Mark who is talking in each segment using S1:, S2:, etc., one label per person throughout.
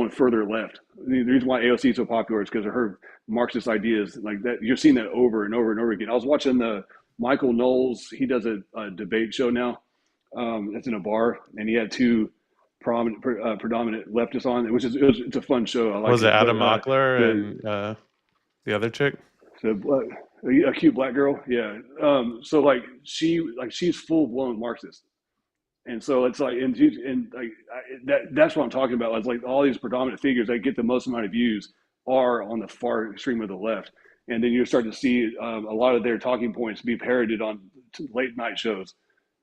S1: going further left. The reason why AOC is so popular is because of her Marxist ideas like that. You're seeing that over and over and over again. I was watching the Michael Knowles. He does a debate show now. It's in a bar, and he had two predominant leftists on, it's a fun show. I like
S2: Was it
S1: it.
S2: Adam Mockler and the other chick?
S1: So a cute black girl, yeah. So she's full blown Marxist. And so it's like, that's what I'm talking about. It's like all these predominant figures that get the most amount of views are on the far extreme of the left. And then you start to see a lot of their talking points be parroted on late night shows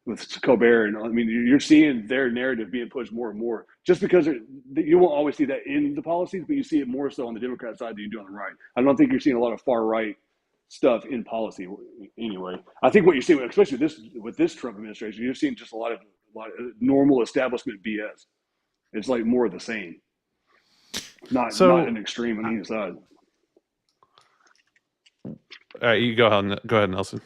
S1: with Colbert. And I mean, you're seeing their narrative being pushed more and more just because you won't always see that in the policies, but you see it more so on the Democrat side than you do on the right. I don't think you're seeing a lot of far right stuff in policy anyway. I think what you're seeing, especially with this Trump administration, you're seeing just a lot of normal establishment BS. It's like more of the same, not an extreme on either side.
S2: You go ahead, Nelson.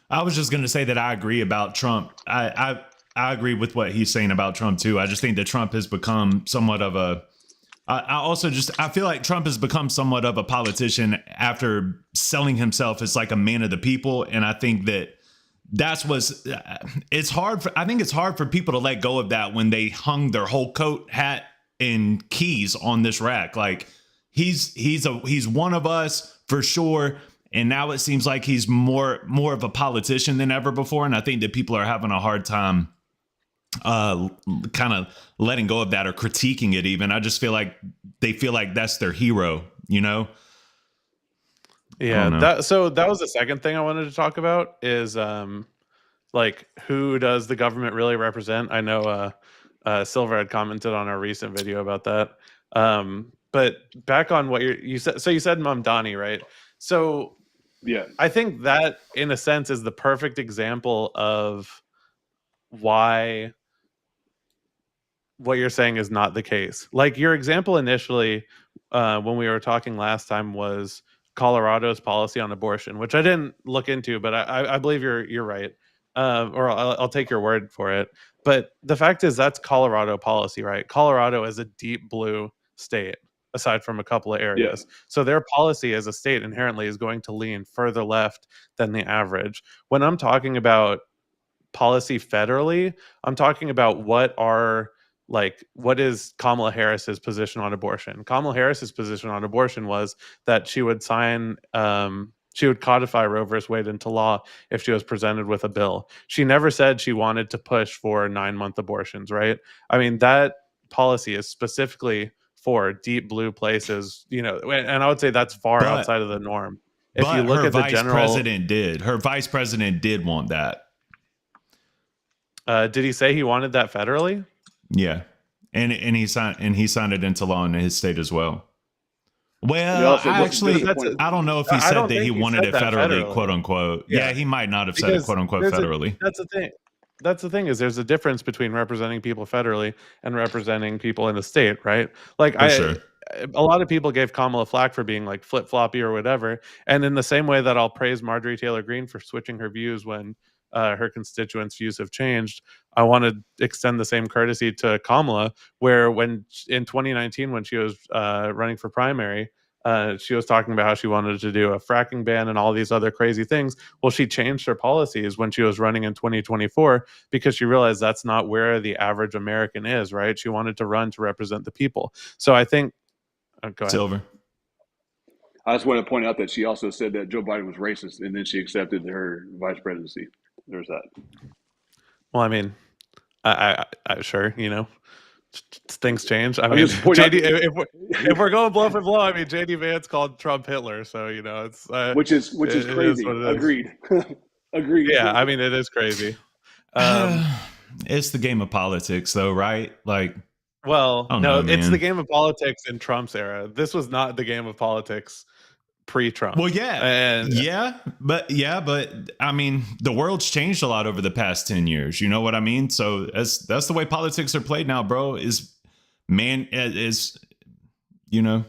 S3: I was just going to say that I agree about Trump. I agree with what he's saying about Trump too. I just think that Trump has become somewhat of a. I feel like Trump has become somewhat of a politician after selling himself as like a man of the people, and I think it's hard for people to let go of that when they hung their whole coat, hat, and keys on this rack. Like he's one of us for sure. And now it seems like he's more of a politician than ever before. And I think that people are having a hard time kind of letting go of that or critiquing it even. I just feel like they feel like that's their hero, you know?
S2: Yeah. So that was the second thing I wanted to talk about is like who does the government really represent? I know Silver had commented on our recent video about that. But back on what you said. So you said Mamdani, right? So yeah, I think that in a sense is the perfect example of why what you're saying is not the case. Like your example initially, when we were talking last time, was Colorado's policy on abortion, which I didn't look into, but I believe you're right, or I'll take your word for it. But the fact is that's Colorado policy, right? Colorado is a deep blue state, aside from a couple of areas. Yeah. So their policy as a state inherently is going to lean further left than the average. When I'm talking about policy federally, I'm talking about what is Kamala Harris's position on abortion. Kamala Harris's position on abortion was that she would codify Roe versus Wade into law if she was presented with a bill. She never said she wanted to push for 9-month abortions, right? I mean, that policy is specifically for deep blue places, you know, and I would say that's far outside of the norm. If you look at the
S3: her vice president did want that.
S2: Did he say he wanted that federally?
S3: Yeah, and he signed it into law in his state as well. Well, I don't know if he said that he wanted it federally, quote unquote. Yeah, he might not have said it, quote unquote, federally.
S2: That's the thing. That's the thing is there's a difference between representing people federally and representing people in the state, right? Like a lot of people gave Kamala flack for being like flip-floppy or whatever. And in the same way that I'll praise Marjorie Taylor Greene for switching her views when her constituents' views have changed, I want to extend the same courtesy to Kamala, where when in 2019, when she was running for primary, she was talking about how she wanted to do a fracking ban and all these other crazy things. Well, she changed her policies when she was running in 2024 because she realized that's not where the average American is, right? She wanted to run to represent the people. So I think, go ahead.
S3: Silver.
S1: I just want to point out that she also said that Joe Biden was racist, and then she accepted her vice presidency. There's that.
S2: Well, I mean, I sure, you know, things change. I mean, JD, if we're going blow for blow, I mean, JD Vance called Trump Hitler, so you know it's
S1: which is crazy. Agreed. Agreed.
S2: Yeah, I mean, it is crazy.
S3: It's the game of politics, though, right? Like,
S2: well, no, it's the game of politics in Trump's era. This was not the game of politics pre-Trump.
S3: Well, but I mean, the world's changed a lot over the past 10 years. You know what I mean? So that's the way politics are played now, bro. You know,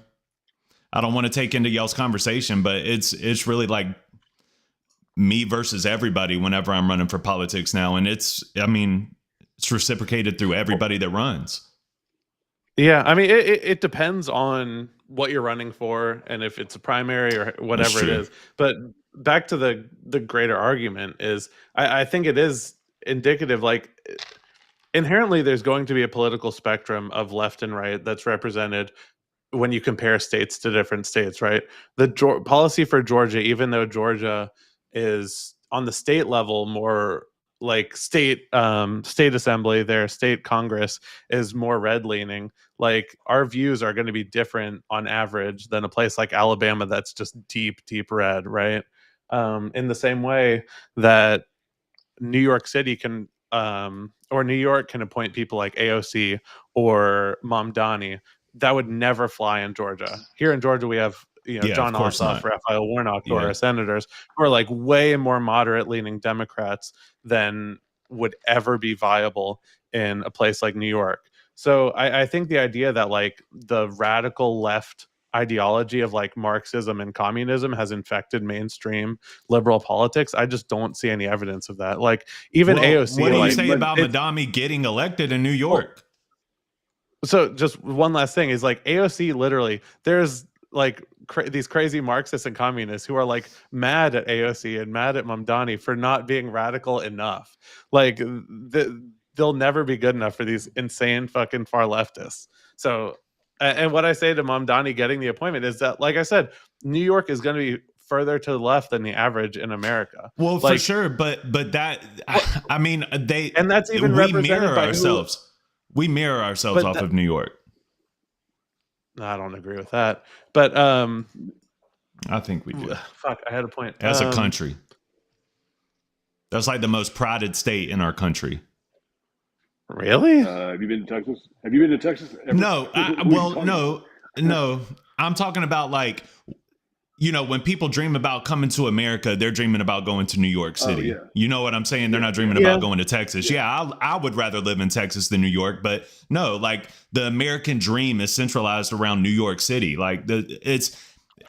S3: I don't want to take into y'all's conversation, but it's really like me versus everybody whenever I'm running for politics now. And it's reciprocated through everybody that runs.
S2: Yeah, I mean, it depends on what you're running for and if it's a primary or
S3: That's
S2: whatever it
S3: true.
S2: is. But back to the greater argument is, I think it is indicative, like inherently there's going to be a political spectrum of left and right that's represented when you compare states to different states, right? The policy for Georgia, even though Georgia is on the state level more like state assembly, their state congress is more red leaning. Like our views are going to be different on average than a place like Alabama that's just deep red, right? In the same way that New York City can or New York can appoint people like AOC or Mamdani. That would never fly in Georgia. Here in Georgia, we have
S3: Yeah, of
S2: John
S3: course
S2: Ossoff,
S3: not.
S2: Raphael Warnock, who are
S3: Yeah.
S2: our senators, who are like way more moderate leaning Democrats than would ever be viable in a place like New York. So I think the idea that like the radical left ideology of like Marxism and communism has infected mainstream liberal politics, I just don't see any evidence of that. Like even
S3: Well, what
S2: AOC,
S3: do
S1: Well, I
S3: you
S2: like
S1: mean,
S3: say
S1: but
S3: about
S2: it's
S3: Madami getting elected in New
S2: well,
S3: York?
S2: so just one last thing is like AOC literally there's like these crazy Marxists and communists who are like mad at AOC and mad at Mamdani for not being radical enough. Like they'll never be good enough for these insane fucking far leftists. So and what I say to Mamdani getting the appointment is that, like I said, New York is going to be further to the left than the average in America.
S3: Well, for
S2: Like
S3: sure, but that,
S2: what,
S3: I mean,
S2: and that's even
S3: we
S2: represented
S3: mirror
S2: by who,
S3: ourselves. We mirror ourselves
S2: but
S3: off of New York.
S2: I don't agree with that. But
S3: I think we do.
S2: fuck, I had a point.
S3: As a country, that's like the most prided state in our country.
S2: Really?
S1: have you been to Texas? Have you been to Texas ever?
S3: No,
S1: What are you
S3: well,
S1: talking about?
S3: no. I'm talking about like, when people dream about coming to America, they're dreaming about going to New York
S1: Oh
S3: City.
S1: yeah,
S3: You know what I'm saying? They're
S1: yeah,
S3: not
S1: yeah,
S3: dreaming
S2: Yeah.
S3: about going to Texas.
S1: yeah.
S3: Yeah, I would rather live in Texas than New York, but no, like the American dream is centralized around New York City. Like it's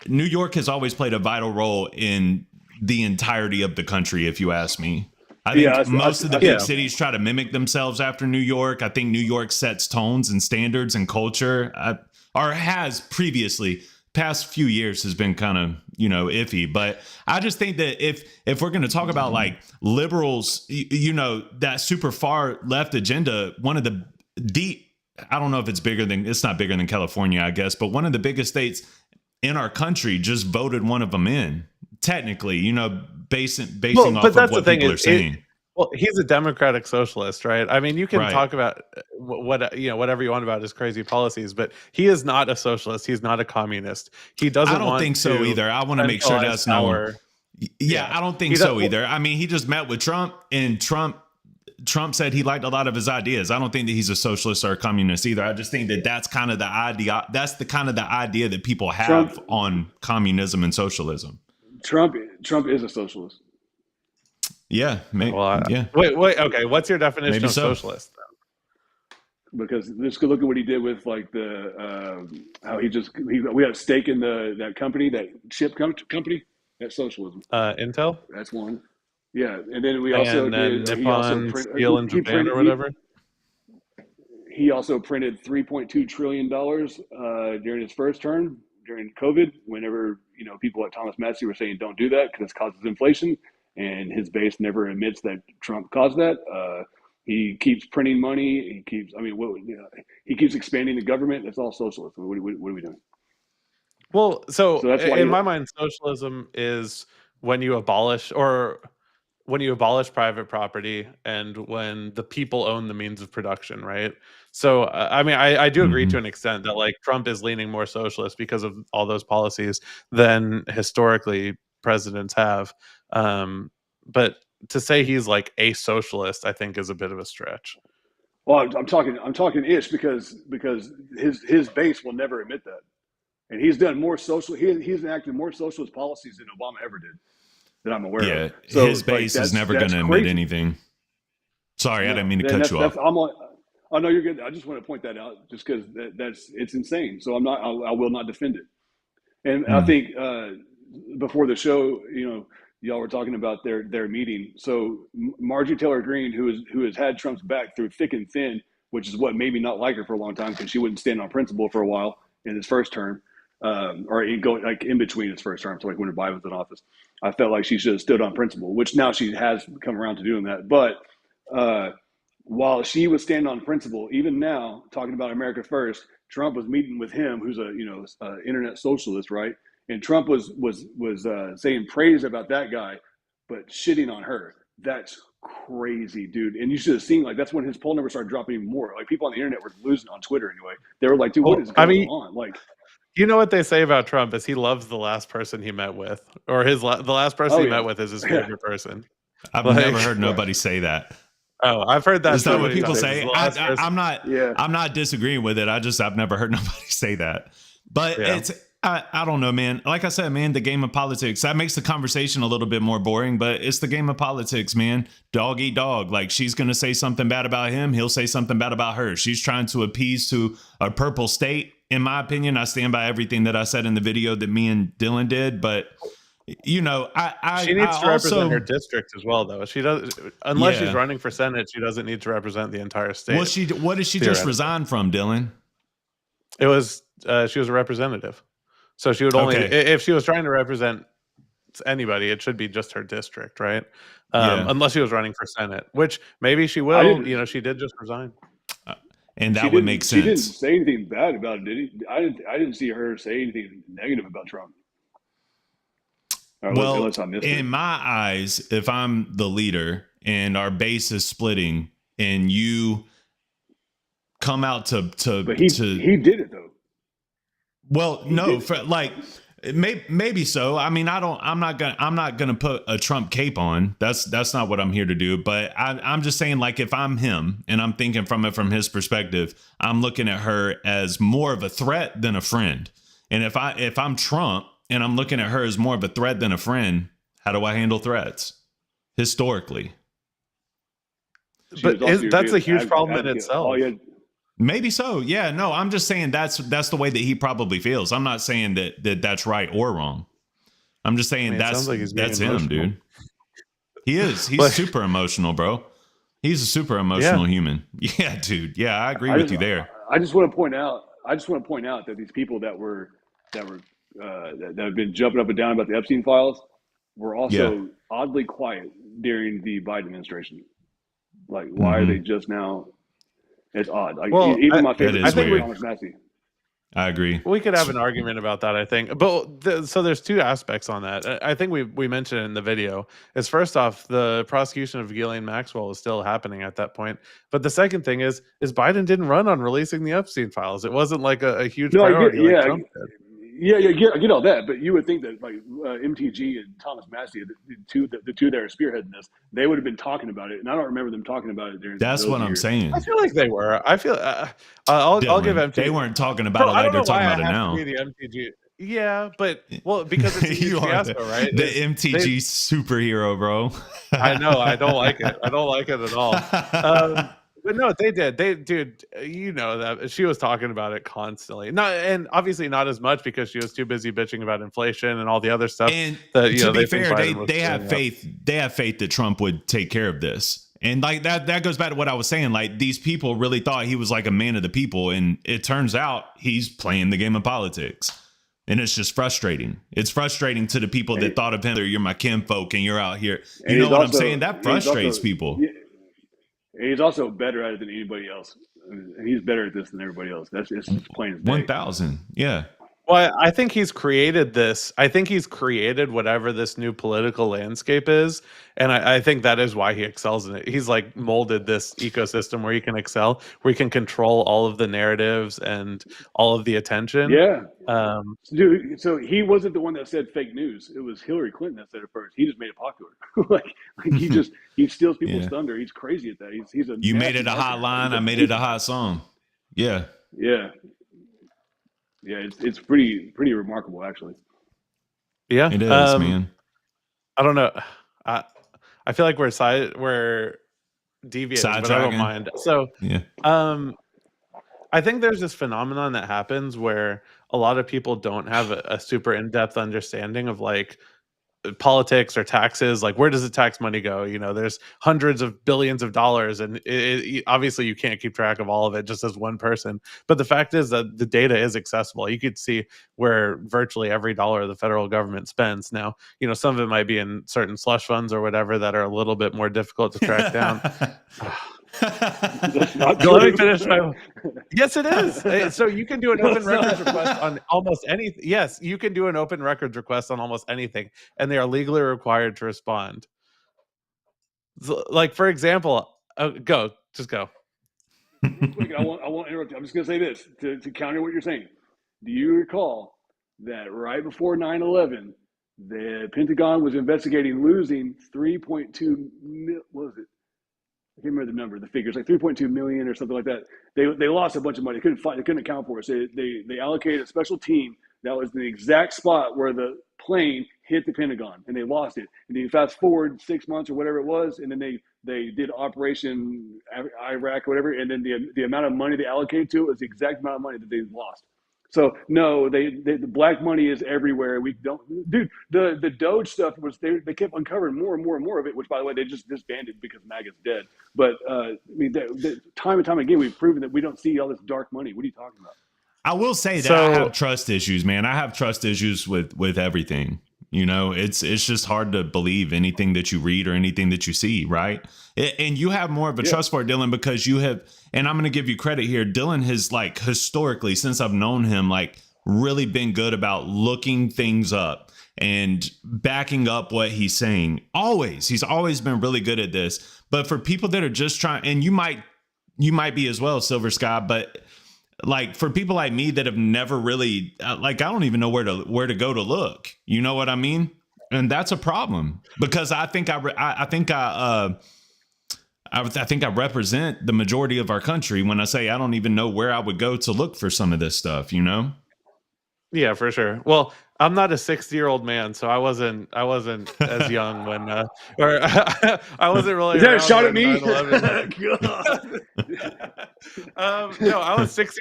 S3: New York has always played a vital role in the entirety of the country, if you ask me. I
S1: Yeah,
S3: think most of the big
S2: Yeah.
S3: cities try to mimic themselves after New York. I think New York sets tones and standards and culture, or has previously. Past few years has been kind of iffy, but I just think that if we're going to talk about like liberals, that super far left agenda, one of the deep, I don't know if it's not bigger than California, I guess, but one of the biggest states in our country just voted one of them in. Technically, basing
S2: Well, but
S3: off of
S2: that's the
S3: what
S2: thing
S3: people
S2: is,
S3: are saying.
S2: well, he's a democratic socialist, right? I mean, you can
S3: Right.
S2: talk about whatever you want about his crazy policies, but he is not a socialist. He's not a communist. He
S3: I
S2: doesn't
S3: don't
S2: want
S3: think so
S2: to
S3: either. I want to make sure
S2: centralize
S3: that's known.
S2: power.
S3: Yeah,
S2: Yeah,
S3: I don't think
S2: he does.
S3: so either. I mean, he just met with Trump, and Trump said he liked a lot of his ideas. I don't think that he's a socialist or a communist either. I just think that that's kind of the idea. That's the kind of the idea that people
S1: Trump,
S3: have on communism and socialism.
S1: Trump is a socialist.
S3: Yeah,
S2: Well,
S3: yeah,
S2: wait. Okay, what's your definition
S3: maybe
S2: of
S3: so.
S2: socialist?
S1: Because just look at what he did with like the how we had a stake in that company, that company. That's socialism.
S2: Intel
S1: That's one. Yeah, and then we also
S2: and then
S1: did. He also
S2: Nippon Steel in Japan or whatever.
S1: he also printed $3.2 trillion during his first term during COVID. Whenever people like Thomas Massey were saying don't do that because it causes inflation, and his base never admits that Trump caused that. He keeps printing money. He keeps expanding the government. That's all socialism. What are we doing?
S2: Well, so
S1: So that's why
S2: in my mind, socialism is when you abolish private property and when the people own the means of production, right? So, I mean, I do agree to
S3: Hmm.
S2: an extent that like Trump is leaning more socialist because of all those policies than historically presidents have. But to say he's like a socialist, I think is a bit of a stretch.
S1: Well, I'm talking ish because his base will never admit that, and he's done more social. He's enacted more socialist policies than Obama ever did that I'm aware of.
S3: Yeah,
S1: So
S3: his
S1: like
S3: base is never going
S1: that's
S3: to admit
S1: crazy.
S3: anything. Sorry, I didn't
S1: No,
S3: mean to
S1: then
S3: cut you off.
S1: I'm like, oh no, you're good. I just want to point that out just because it's insane. So I will not defend it. And I
S3: Mm.
S1: think before the show, y'all were talking about their meeting. So Marjorie Taylor Greene, who has had Trump's back through thick and thin which is what made me not like her for a long time because she wouldn't stand on principle for a while in his first term, or in between his first term, so like when Biden was in office. I felt like she should have stood on principle, which now she has come around to doing that. But while she was standing on principle, even now talking about America first, Trump was meeting with him, who's a internet socialist, right? And Trump was saying praise about that guy, but shitting on her. That's crazy, dude. And you should have seen, like, that's when his poll numbers started dropping even more. Like, people on the internet were losing on Twitter anyway. They were like, dude, what is going on? Like,
S2: you know what they say about Trump is he loves the last person he met with, or the last person he met with is his favorite person.
S3: I've never heard nobody say that.
S2: Oh, I've heard that.
S3: Is that what people say? I'm not disagreeing with it. I've never heard nobody say that. But it's I don't know, man. Like I said, man, the game of politics, that makes the conversation a little bit more boring, but it's the game of politics, man. Dog eat dog. Like, she's going to say something bad about him. He'll say something bad about her. She's trying to appease to a purple state. In my opinion, I stand by everything that I said in the video that me and Dylan did, but she needs
S2: to represent her district as well, though. She does, unless she's running for Senate, she doesn't need to represent the entire state.
S3: Well, what did she just resign from, Dylan?
S2: It was she was a representative, so she would only if she was trying to represent anybody, it should be just her district, right? Unless she was running for Senate, which maybe she will. She did just resign,
S3: and that would make sense.
S1: She didn't say anything bad about it, did he? I didn't see her say anything negative about Trump.
S3: Well, in my eyes, if I'm the leader and our base is splitting and you come out
S1: but he did it though.
S3: Well, no, maybe so. I mean, I'm not gonna put a Trump cape on. That's not what I'm here to do. But I'm just saying, like, if I'm him and I'm thinking from his perspective, I'm looking at her as more of a threat than a friend. And if I'm Trump and I'm looking at her as more of a threat than a friend, how do I handle threats historically?
S2: But that's a huge problem in itself.
S3: Maybe so. Yeah, no, I'm just saying that's the way that he probably feels. I'm not saying that that's right or wrong. I'm just saying that's him, dude. He is. He's super emotional, bro. He's a super emotional human. Yeah, dude. Yeah, I agree with you there.
S1: I just want to point out that these people that have been jumping up and down about the Epstein files were also oddly quiet during the Biden administration. Like, why are they just now? It's odd. Like, even my favorite,
S3: I think
S1: Thomas Massey.
S3: I agree.
S2: We could have an argument about that, I think. But so there's two aspects on that. I think we mentioned it in the video. Is first off, the prosecution of Ghislaine Maxwell is still happening at that point. But the second thing is Biden didn't run on releasing the Epstein files. It wasn't like a huge priority like Trump did.
S1: I get all that, but you would think that, like, MTG and Thomas Massey, the two that are spearheading this, they would have been talking about it, and I don't remember them talking about it during.
S3: That's what I'm saying.
S2: I feel like they were. I feel. I'll give MTG.
S3: They weren't talking about it like they're talking about it now.
S2: The MTG. Yeah, but because it's a huge fiasco, right?
S3: The MTG superhero, bro.
S2: I know. I don't like it. I don't like it at all. But no, they did. Dude, you know that she was talking about it constantly. And obviously not as much because she was too busy bitching about inflation and all the other stuff.
S3: And to be fair, they have faith. They have faith that Trump would take care of this. And like that goes back to what I was saying. Like, these people really thought he was like a man of the people, and it turns out he's playing the game of politics. And it's just frustrating. It's frustrating to the people that thought of him. You're my kinfolk, and you're out here. You know what I'm saying? That frustrates people.
S1: He's also better at it than anybody else. He's better at this than everybody else. That's just plain as day.
S3: 1,000. Yeah.
S2: Well, I think he's created this. I think he's created whatever this new political landscape is. And I think that is why he excels in it. He's like molded this ecosystem where he can excel, where he can control all of the narratives and all of the attention.
S1: Yeah. Dude, so he wasn't the one that said fake news. It was Hillary Clinton that said it first. He just made it popular. like he steals people's thunder. He's crazy at that. He's a.
S3: You made it a hot line. I made it a hot song. Yeah.
S1: Yeah. Yeah, it's pretty remarkable, actually.
S2: Yeah,
S3: it is, man.
S2: I don't know. I feel like we're deviating, but I don't mind. So,
S3: yeah.
S2: I think there's this phenomenon that happens where a lot of people don't have a super in-depth understanding of, like, politics or taxes, like where does the tax money go? You know, there's hundreds of billions of dollars, and obviously you can't keep track of all of it just as one person. But the fact is that the data is accessible. You could see where virtually every dollar the federal government spends. Now, you know, some of it might be in certain slush funds or whatever that are a little bit more difficult to track down.
S1: That's not
S2: Let me
S1: true.
S2: finish my. Yes, it is. So you can do an open records request on almost anything. Yes, you can do an open records request on almost anything, and they are legally required to respond. So, like, for example, just go.
S1: Real quick, I won't interrupt you. I'm just going to say this to counter what you're saying. Do you recall that right before 9/11, the Pentagon was investigating losing 3.2 what was it? I can't remember the number, the figures, like 3.2 million or something like that. They lost a bunch of money. They couldn't account for it. So they allocated a special team that was in the exact spot where the plane hit the Pentagon, and they lost it. And then you fast forward 6 months or whatever it was, and then they did Operation Iraq or whatever, and then the amount of money they allocated to it was the exact amount of money that they lost. So no, the black money is everywhere. We don't, dude. The Doge stuff was they kept uncovering more and more and more of it. Which, by the way, they just disbanded because MAGA's dead. But I mean, time and time again, we've proven that we don't see all this dark money. What are you talking about?
S3: I will say that I have trust issues, man. I have trust issues with everything. You know, it's just hard to believe anything that you read or anything that you see, right? And you have more of a trust for it, Dylan, because you have, and I'm going to give you credit here. Dylan has, like, historically, since I've known him, like, really been good about looking things up and backing up what he's saying. He's always been really good at this. But for people that are just trying, and you might be as well, Silver Sky, but like for people like me that have never really, like, I don't even know where to go to look. You know what I mean? And that's a problem, because I think I represent the majority of our country when I say I don't even know where I would go to look for some of this stuff, you know?
S2: Yeah, for sure. Well, I'm not a 60-year-old man, so I wasn't as young when, or I wasn't really.
S1: Is that a
S2: around
S1: shot
S2: when
S1: at me?
S2: 9/11 No, I was 6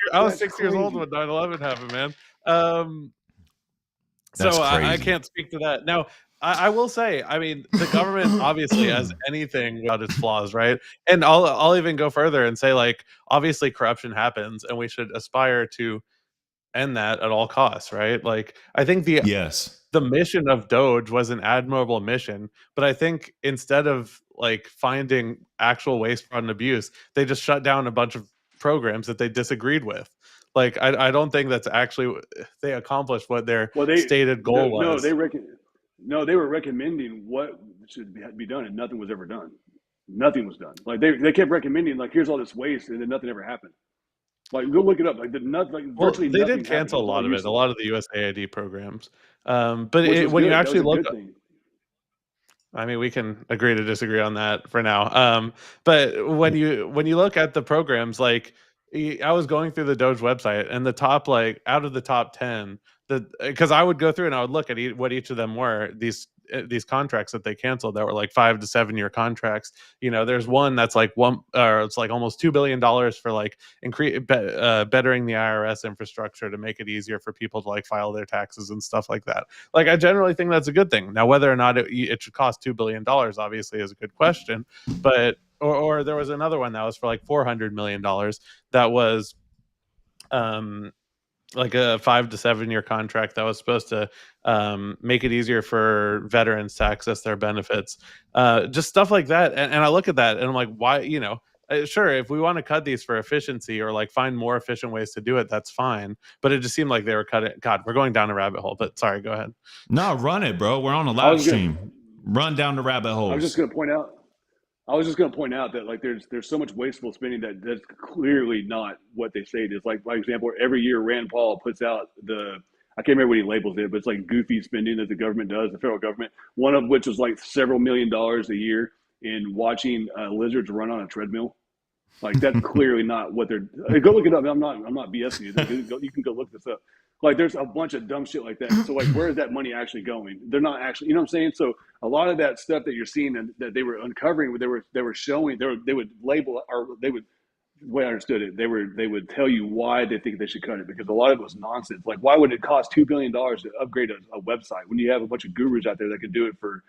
S2: years old when 9/11 happened, man. So I can't speak to that. Now, I will say, I mean, the government obviously has anything without its flaws, right? And I'll even go further and say, like, obviously corruption happens, and we should aspire to end that at all costs, right? Like, I think the mission of Doge was an admirable mission, but I think instead of, like, finding actual waste, fraud, and abuse, they just shut down a bunch of programs that they disagreed with. Like, I don't think that's actually, they accomplished what their stated goal was.
S1: No, they were recommending what should be done, and nothing was ever done. Nothing was done. Like, they kept recommending, like, here's all this waste, and then nothing ever happened. Like, go look it up. Like, virtually
S2: they
S1: nothing
S2: did cancel a lot of it, a lot of the USAID programs. But when you actually look, I mean, we can agree to disagree on that for now. But when you look at the programs, like, I was going through the Doge website, and the top, like, out of the top 10, because I would go through and I would look at what each of them were, these contracts that they canceled that were like 5 to 7 year contracts. You know, there's one that's like it's like almost $2 billion for, like, bettering the IRS infrastructure to make it easier for people to, like, file their taxes and stuff like that. Like, I generally think that's a good thing. Now, whether or not it should cost $2 billion obviously is a good question, but or there was another one that was for like $400 million that was like a 5 to 7 year contract that was supposed to make it easier for veterans to access their benefits, just stuff like that. And I look at that and I'm like, why? You know, sure, if we want to cut these for efficiency or, like, find more efficient ways to do it, that's fine. But it just seemed like they were cutting. God, we're going down a rabbit hole. But sorry, go ahead.
S3: No, run it, bro. We're on a live stream. Run down the rabbit hole.
S1: I was just going to point out that, like, there's so much wasteful spending that's clearly not what they say it is. Like, for example, every year Rand Paul puts out I can't remember what he labels it, but it's like goofy spending that the government does, the federal government. One of which was like several $1 million a year in watching lizards run on a treadmill. Like, that's clearly not what they're. Go look it up. I'm not BSing you. You can go look this up. Like, there's a bunch of dumb shit like that. So, like, where is that money actually going? They're not actually, you know what I'm saying? So a lot of that stuff that you're seeing and that they were uncovering, they were showing, they would label, or they would the way I understood it, they would tell you why they think they should cut it, because a lot of it was nonsense. Like, why would it cost $2 billion to upgrade a website when you have a bunch of gurus out there that can do it for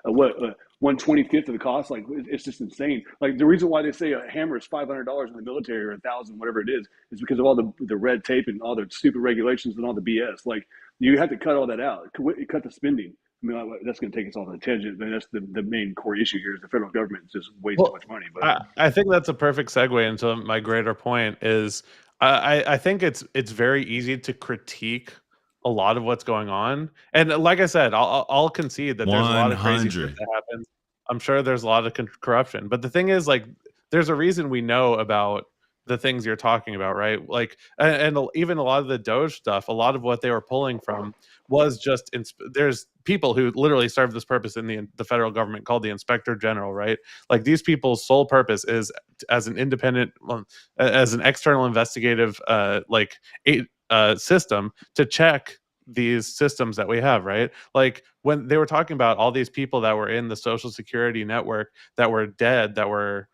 S1: what 1/25 of the cost? Like, it's just insane. Like, the reason why they say a hammer is $500 in the military, or 1,000, whatever it is because of all the red tape and all the stupid regulations and all the BS. Like, you have to cut all that out, cut the spending. I mean, that's going to take us off on a tangent, but that's the main core issue here is the federal government just wastes too much money. But
S2: I think that's a perfect segue into my greater point is I think it's very easy to critique a lot of what's going on. And like I said, I'll concede that there's a lot of crazy shit that happens. I'm sure there's a lot of corruption. But the thing is, like, there's a reason we know about the things you're talking about, right? Like, and even a lot of the Doge stuff, a lot of what they were pulling from was just there's people who literally serve this purpose in the federal government called the Inspector General, right? Like, these people's sole purpose is as an independent, as an external investigative, system to check these systems that we have, right? Like, when they were talking about all these people that were in the Social Security network that were dead, that were,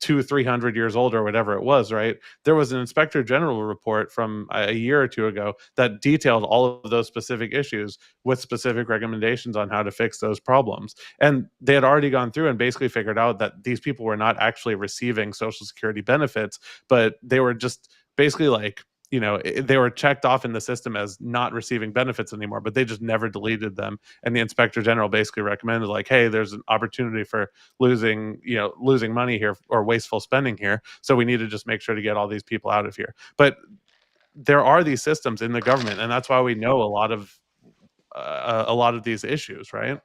S2: 200-300 years old or whatever it was, right? There was an Inspector General report from a year or two ago that detailed all of those specific issues with specific recommendations on how to fix those problems. And they had already gone through and basically figured out that these people were not actually receiving Social Security benefits, but they were just basically like, they were checked off in the system as not receiving benefits anymore, but they just never deleted them. And the Inspector General basically recommended, like, hey, there's an opportunity for losing money here or wasteful spending here. So we need to just make sure to get all these people out of here. But there are these systems in the government, and that's why we know a lot of these issues, right?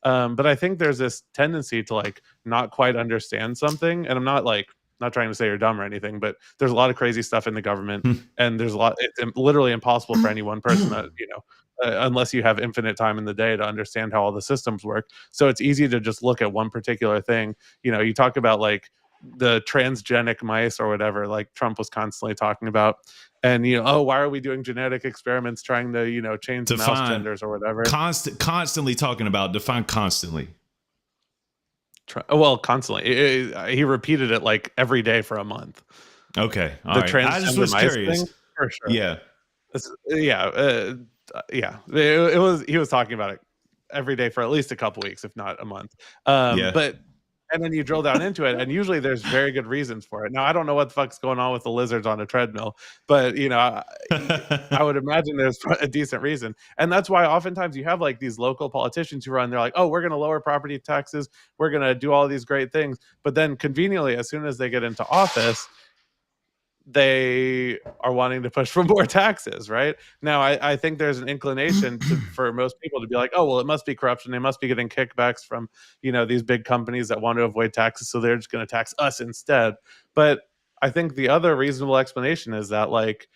S2: But I think there's this tendency to, like, not quite understand something. And I'm not trying to say you're dumb or anything, but there's a lot of crazy stuff in the government, and it's literally impossible for any one person to, unless you have infinite time in the day, to understand how all the systems work. So it's easy to just look at one particular thing. You talk about, like, the transgenic mice or whatever, like Trump was constantly talking about, and why are we doing genetic experiments trying to change the mouse genders or whatever?
S3: Constantly talking about define constantly.
S2: Well, constantly. He repeated it like every day for a month.
S3: Okay,
S2: the right. I just was curious. Thing, for sure.
S3: Yeah,
S2: It was. He was talking about it every day for at least a couple weeks, if not a month. But and then you drill down into it, and usually there's very good reasons for it. Now, I don't know what the fuck's going on with the lizards on a treadmill, but I would imagine there's a decent reason. And that's why oftentimes you have, like, these local politicians who run, they're like, oh, we're going to lower property taxes, we're going to do all these great things. But then conveniently, as soon as they get into office, they are wanting to push for more taxes, right? Now, I think there's an inclination for most people to be like, oh, well, it must be corruption. They must be getting kickbacks from, these big companies that want to avoid taxes, so they're just going to tax us instead. But I think the other reasonable explanation is that, like,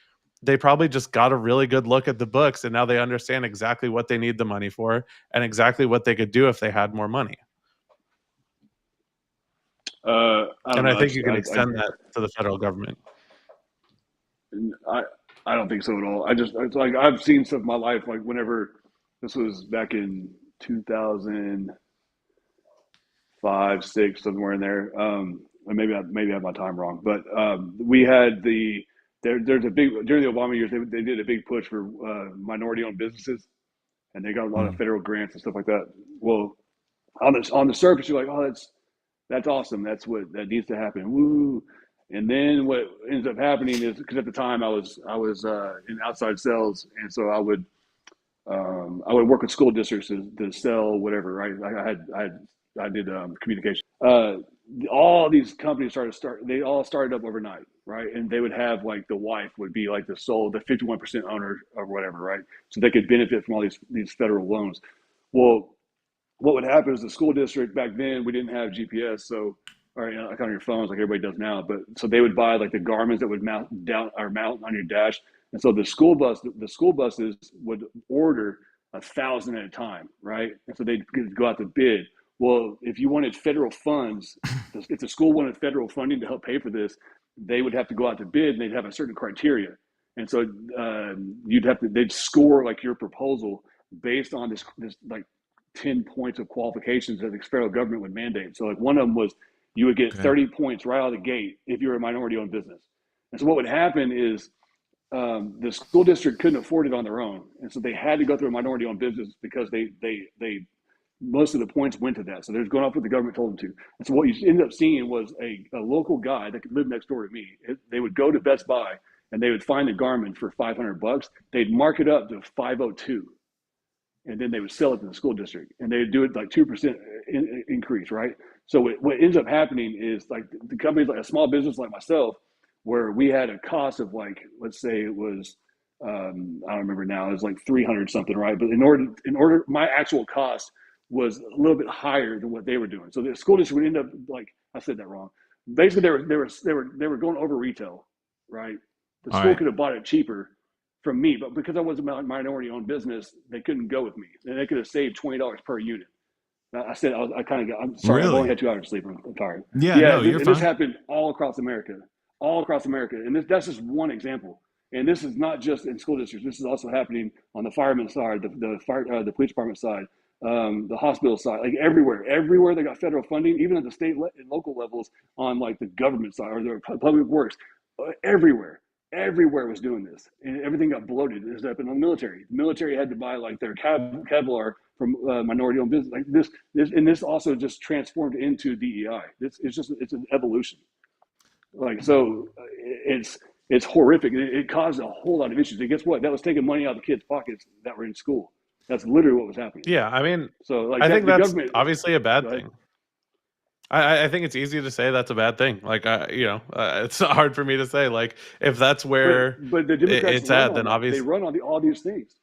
S2: they probably just got a really good look at the books, and now they understand exactly what they need the money for and exactly what they could do if they had more money. I think you can extend that to the federal government.
S1: I don't think so at all. It's like, I've seen stuff in my life, like, whenever this was back in 2005, 6, somewhere in there. Maybe I have my time wrong, but we had there's a big, during the Obama years, they did a big push for minority-owned businesses, and they got a lot of federal grants and stuff like that. Well, on the surface, you're like, oh, that's awesome. That's that needs to happen. Woo. And then what ends up happening is, because at the time I was in outside sales, and so I would work with school districts to sell whatever, right? I did communication. All these companies they all started up overnight, right? And they would have, like, the wife would be like the 51% owner or whatever, right? So they could benefit from all these federal loans. Well, what would happen is the school district back then, we didn't have GPS, so, or, like on your phones like everybody does now, but so they would buy, like, the Garmins that would mount on your dash, and so the school buses would order 1,000 at a time, right? And so they'd go out to bid. Well, if you wanted federal funds, if the school wanted federal funding to help pay for this, they would have to go out to bid, and they'd have a certain criteria, and so they'd score, like, your proposal based on this like 10 points of qualifications that the federal government would mandate. So, like, one of them was you would get 30 points right out of the gate if you were a minority-owned business. And so what would happen is the school district couldn't afford it on their own, and so they had to go through a minority-owned business because they most of the points went to that. So they're going off what the government told them to. And so what you ended up seeing was a local guy that could live next door to me. They would go to Best Buy and they would find the Garmin for $500. They'd mark it up to 502, and then they would sell it to the school district, and they'd do it like 2% increase, right? So what ends up happening is like the companies, like a small business like myself, where we had a cost of like, let's say it was, I don't remember now, it was like 300 something, right? But in order, my actual cost was a little bit higher than what they were doing. So the school district would end up, like, I said that wrong. Basically, they were going over retail, right? The school could have bought it cheaper from me, but because I was a minority-owned business, they couldn't go with me, and they could have saved $20 per unit. I said I'm sorry. Really? I've only had 2 hours of sleep. I'm tired.
S3: Yeah, no, you're fine.
S1: This happened all across America, and that's just one example. And this is not just in school districts. This is also happening on the fireman side, the police department side, the hospital side, like everywhere they got federal funding, even at the state and local levels on like the government side or the public works, everywhere was doing this, and everything got bloated. It was up in the military. The military had to buy like their Kevlar from minority-owned business, like this, and this also just transformed into DEI. It's an evolution. Like so, it's horrific. It caused a whole lot of issues. And guess what? That was taking money out of the kids' pockets that were in school. That's literally what was happening.
S2: Yeah, I mean,
S1: so like
S2: I think that's obviously a bad thing. I think it's easy to say that's a bad thing. Like, it's hard for me to say. Like, if that's where
S1: but the Democrats
S2: it's at, then obviously
S1: they run on all these things.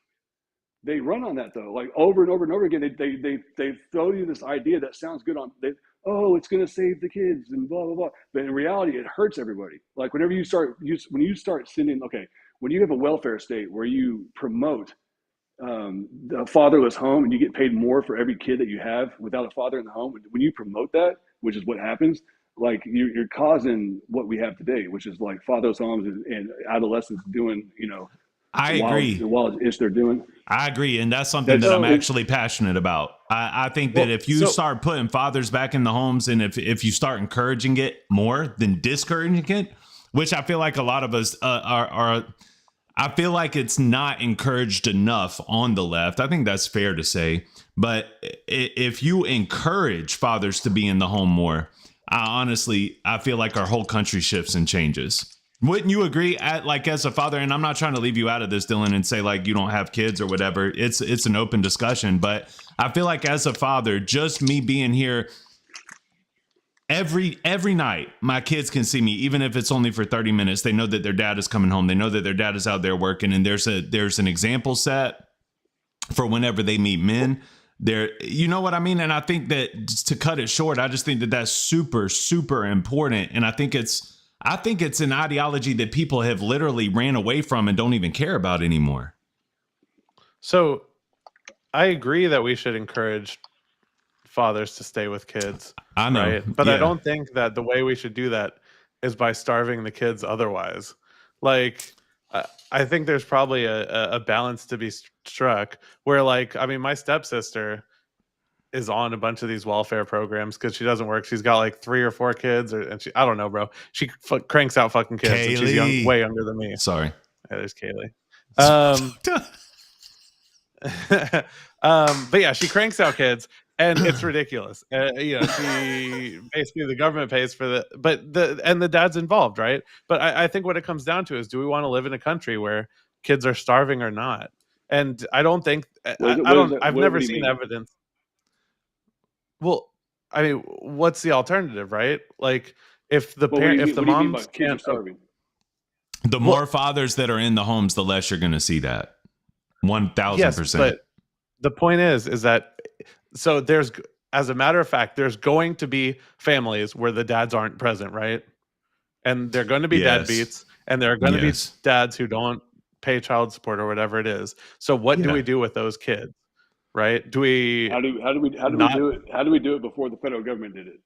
S1: They run on that though, like over and over and over again. They throw you this idea that sounds good on. It's going to save the kids and blah blah blah. But in reality, it hurts everybody. Like whenever you start sending, when you have a welfare state where you promote the fatherless home and you get paid more for every kid that you have without a father in the home, when you promote that, which is what happens, like you're causing what we have today, which is like fatherless homes and adolescents doing,
S3: I agree.
S1: They're doing.
S3: I agree. And that's something that I'm actually passionate about. I think that if you start putting fathers back in the homes, and if you start encouraging it more than discouraging it, which I feel like a lot of us are I feel like it's not encouraged enough on the left. I think that's fair to say. But if you encourage fathers to be in the home more, I feel like our whole country shifts and changes. Wouldn't you agree? As a father, and I'm not trying to leave you out of this, Dylan, and say like you don't have kids or whatever. It's an open discussion, but I feel like as a father, just me being here every night, my kids can see me, even if it's only for 30 minutes. They know that their dad is coming home. They know that their dad is out there working, and there's an example set for whenever they meet men. You know what I mean? And I think that to cut it short, I just think that that's super, super important. And I think it's an ideology that people have literally ran away from and don't even care about anymore.
S2: So I agree that we should encourage fathers to stay with kids.
S3: I know.
S2: Right? But I don't think that the way we should do that is by starving the kids otherwise. Like, I think there's probably a balance to be struck where, like, I mean, my stepsister is on a bunch of these welfare programs because she doesn't work. She's got like 3 or 4 kids, and I don't know, bro. She cranks out fucking kids. And she's way younger than me.
S3: Sorry.
S2: Yeah, there's Kaylee. But yeah, she cranks out kids, and it's ridiculous. She basically, the government pays for the dad's involved, right? But I think what it comes down to is, do we want to live in a country where kids are starving or not? And I don't think I've never seen evidence. Well, I mean, what's the alternative, right? Like, if the moms can't starving,
S3: the more fathers that are in the homes, the less you're going to see that. 1,000%.
S2: But the point is that so as a matter of fact, there's going to be families where the dads aren't present, right? And they're going to be deadbeats, and there are going to be dads who don't pay child support or whatever it is. So what do we do with those kids? Right? Do we?
S1: How do we do it? How do we do it before the federal government did it?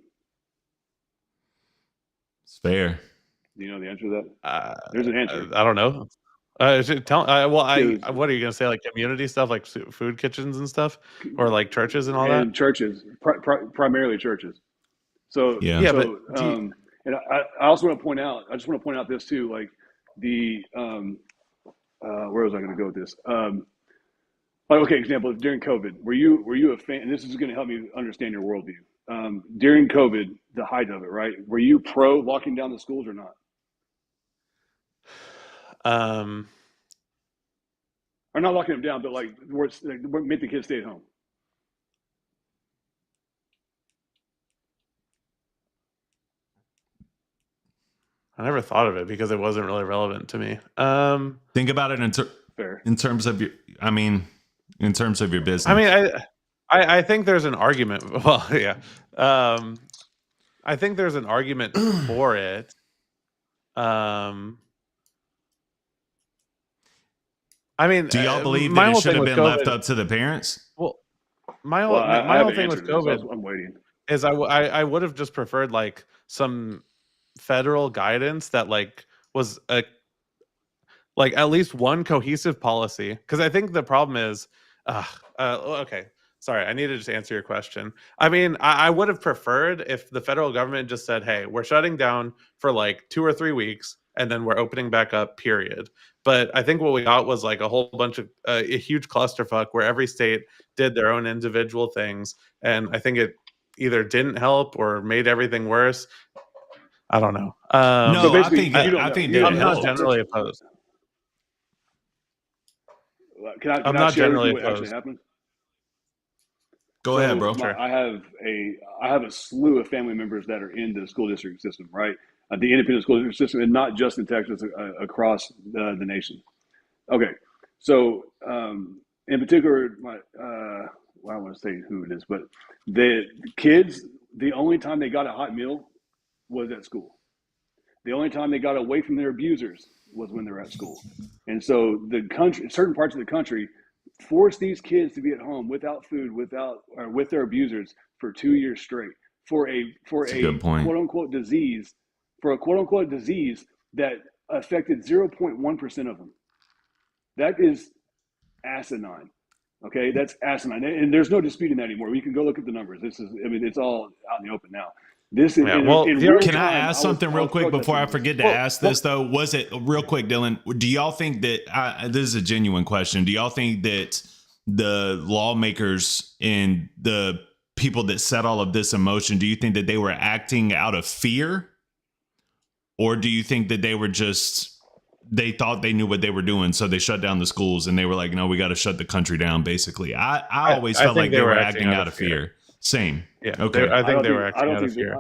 S3: It's fair.
S1: Do you know the answer to that? There's an answer.
S2: I don't know. What are you gonna say? Like community stuff, like food kitchens and stuff, or like churches and all that?
S1: Churches, primarily churches. So
S3: yeah,
S1: so and I also want to point out. I just want to point out this too. Like the where was I going to go with this? Okay, example during COVID, were you a fan? And this is going to help me understand your worldview. During COVID, the height of it, right? Were you pro locking down the schools or not? Or not locking them down, but like make the kids stay at home.
S2: I never thought of it because it wasn't really relevant to me.
S3: Think about it in terms of your. I mean, in terms of your business.
S2: I mean, I think there's an argument. Well, yeah. I think there's an argument for it. I mean,
S3: do y'all believe that it should have been left up to the parents?
S2: Well, my whole thing with COVID,
S1: I'm waiting.
S2: Is I would have just preferred like some federal guidance that like was like at least one cohesive policy, because I think the problem is okay, sorry, I need to just answer your question. I mean, I would have preferred if the federal government just said, hey, we're shutting down for like 2 or 3 weeks and then we're opening back up, period. But I think what we got was like a whole bunch of a huge clusterfuck where every state did their own individual things, and I think it either didn't help or made everything worse. I don't know.
S3: No, I think
S2: I'm not generally opposed.
S1: I'm not generally opposed.
S3: Go ahead, bro.
S1: I have a slew of family members that are in the school district system, right? The independent school district system, and not just in Texas, across the nation. Okay, so in particular, I don't want to say who it is, but the kids, the only time they got a hot meal was at school. The only time they got away from their abusers was when they're at school. And so the country, certain parts of the country, forced these kids to be at home without food, with their abusers for 2 years straight for a quote unquote disease, that affected 0.1% of them. That is asinine. Okay, that's asinine, and there's no disputing that anymore. We can go look at the numbers. It's all out in the open now. This is
S3: can I ask something real quick before I forget to ask this though? Was it real quick, Dylan? Do y'all think that this is a genuine question? Do y'all think that the lawmakers and the people that set all of this in motion, do you think that they were acting out of fear, or do you think that they thought they knew what they were doing, so they shut down the schools and they were like, no, we got to shut the country down, basically? I always felt like they were acting out of fear. Same.
S2: Yeah.
S3: Okay.
S2: I think they were acting out of fear.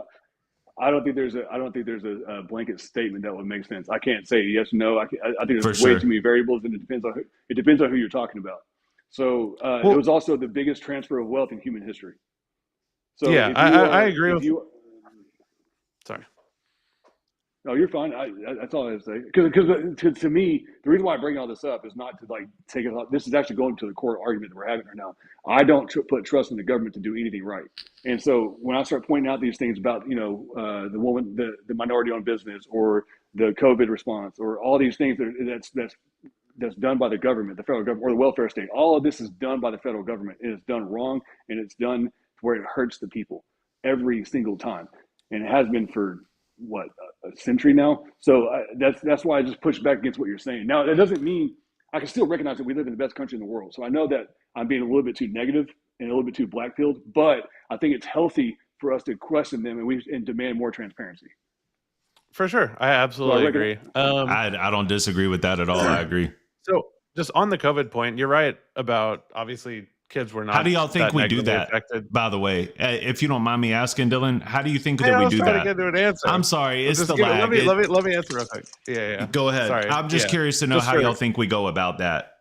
S1: I don't think there's a blanket statement that would make sense. I can't say yes or no. I think there's way too many variables, and it depends on who you're talking about. So it was also the biggest transfer of wealth in human history. So
S2: yeah, I agree with you. Sorry.
S1: No, you're fine. That's all I have to say. Because to me, the reason why I bring all this up is not to like take it off. This is actually going to the core argument that we're having right now. I don't put trust in the government to do anything right. And so when I start pointing out these things about, the woman, the minority-owned business, or the COVID response, or all these things that's done by the government, the federal government, or the welfare state, all of this is done by the federal government. It is done wrong, and it's done where it hurts the people every single time, and it has been for a century now. So that's why I just push back against what you're saying. Now, that doesn't mean I can still recognize that we live in the best country in the world. So I know that I'm being a little bit too negative and a little bit too black-pilled, but I think it's healthy for us to question them and demand more transparency.
S2: For sure. I absolutely agree.
S3: I don't disagree with that at all. I agree.
S2: So just on the COVID point, you're right about, obviously, kids were not.
S3: How do y'all think we do that?
S2: Affected.
S3: By the way, if you don't mind me asking, Dylan, how do you think that we do that?
S2: To get to an answer.
S3: I'm sorry, it's the lag.
S2: Let me answer real quick. Yeah.
S3: Go ahead. Sorry. I'm just curious to know how y'all think we go about that.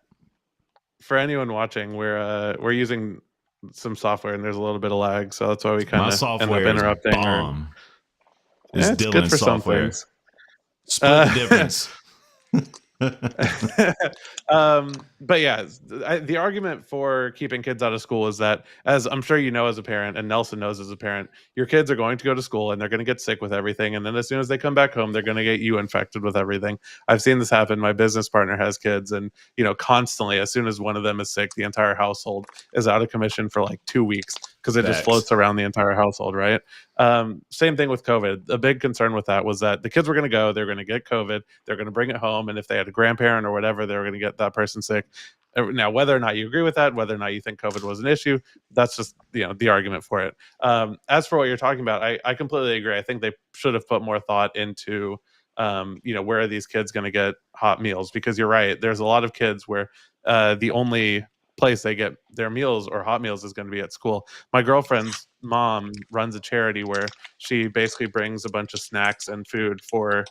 S2: For anyone watching, we're using some software and there's a little bit of lag, so that's why we kind of end up interrupting.
S3: It's
S2: Dylan's
S3: good for
S2: software.
S3: Split the difference.
S2: But yeah, the argument for keeping kids out of school is that, as I'm sure you know as a parent, and Nelson knows as a parent, your kids are going to go to school and they're going to get sick with everything, and then as soon as they come back home, they're going to get you infected with everything. I've seen this happen. My business partner has kids, and constantly, as soon as one of them is sick, the entire household is out of commission for like 2 weeks because it just floats around the entire household, right? Same thing with COVID. A big concern with that was that the kids were going to go, they're going to get COVID, they're going to bring it home, and if they had a grandparent or whatever, they were going to get that person sick. Now, whether or not you agree with that, whether or not you think COVID was an issue, that's just the argument for it. As for what you're talking about, I completely agree. I think they should have put more thought into where are these kids going to get hot meals, because you're right, there's a lot of kids where the only place they get their meals or hot meals is going to be at school. My girlfriend's mom runs a charity where she basically brings a bunch of snacks and food for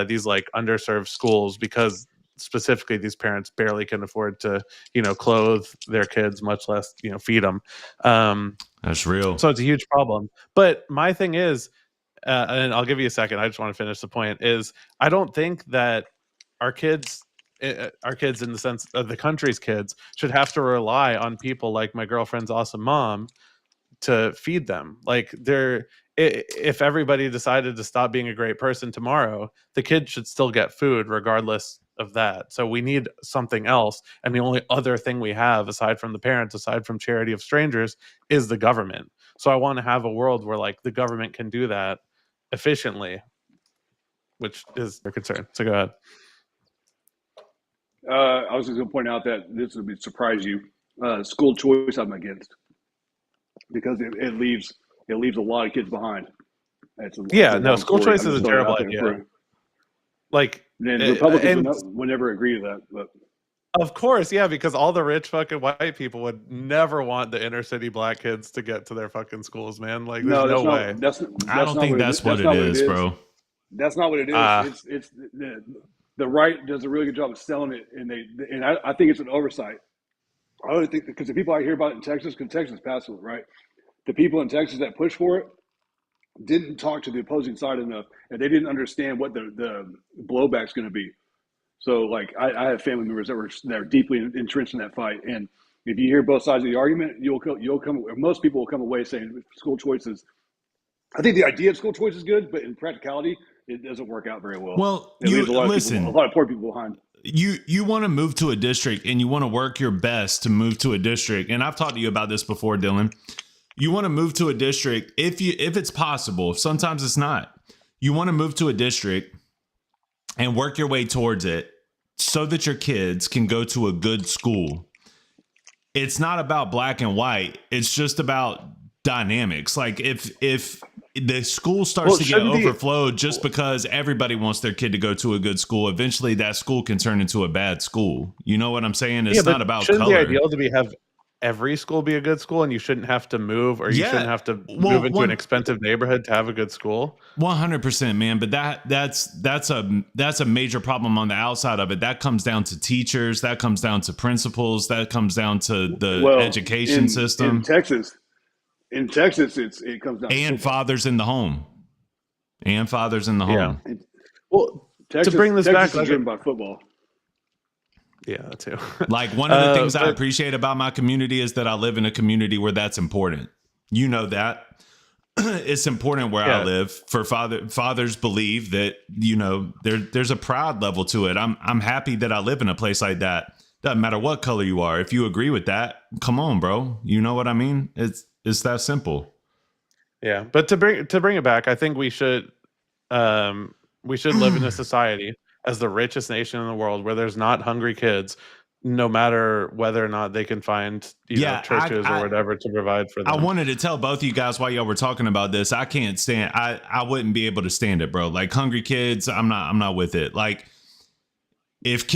S2: these like underserved schools, because specifically these parents barely can afford to clothe their kids, much less feed them.
S3: That's real.
S2: So it's a huge problem. But my thing is, and I'll give you a second, I just want to finish the point, is I don't think that our kids in the sense of the country's kids should have to rely on people like my girlfriend's awesome mom to feed them. Like, if everybody decided to stop being a great person tomorrow, the kids should still get food regardless of that. So we need something else, and the only other thing we have aside from the parents, aside from charity of strangers, is the government. So I want to have a world where like the government can do that efficiently, which is their concern. So go ahead.
S1: I was just going to point out that this would surprise you. School choice I'm against, because it leaves a lot of kids behind.
S2: School choice is a terrible idea. Like,
S1: and Republicans would never agree to that, but
S2: of course, yeah, because all the rich fucking white people would never want the inner city black kids to get to their fucking schools, man. Like, there's no way.
S3: I don't think that's what it is, bro.
S1: That's not what it is. It's the right does a really good job of selling it, and I think it's an oversight. I really think, because the people I hear about in Texas, because Texas passed it, right? The people in Texas that push for it didn't talk to the opposing side enough, and they didn't understand what the blowback's going to be. So, like, I have family members that are deeply entrenched in that fight, and if you hear both sides of the argument, most people will come away saying school choices. I think the idea of school choice is good, but in practicality, it doesn't work out very well.
S3: Well,
S1: a lot of poor people behind.
S3: You want to move to a district, and you want to work your best to move to a district. And I've talked to you about this before, Dylan. You want to move to a district if it's possible. Sometimes it's not. You want to move to a district and work your way towards it so that your kids can go to a good school. It's not about black and white. It's just about dynamics. Like, if the school starts to get overflowed just because everybody wants their kid to go to a good school, eventually that school can turn into a bad school. You know what I'm saying? It's not about color.
S2: Shouldn't the ideal to have every school be a good school, and you shouldn't have to move, or you shouldn't have to move into an expensive neighborhood to have a good school?
S3: 100%, man. But that's a major problem on the outside of it. That comes down to teachers. That comes down to principals. That comes down to the education system.
S1: In Texas, it comes down
S3: and
S1: to
S3: fathers in the home.
S2: Yeah. Well, Texas, to bring this
S1: Texas
S2: back,
S1: is driven by football.
S2: Yeah, that too.
S3: Like, one of the things I appreciate about my community is that I live in a community where that's important. You know that. It's important where I live. For fathers believe that, there's a pride level to it. I'm happy that I live in a place like that. Doesn't matter what color you are. If you agree with that, come on, bro. You know what I mean? It's that simple.
S2: Yeah, but to bring it back, I think we should live in a society as the richest nation in the world where there's not hungry kids, no matter whether or not they can find churches or whatever to provide for them.
S3: I wanted to tell both of you guys while y'all were talking about this, I can't stand. I wouldn't be able to stand it, bro. Like, hungry kids, I'm not with it. Like, if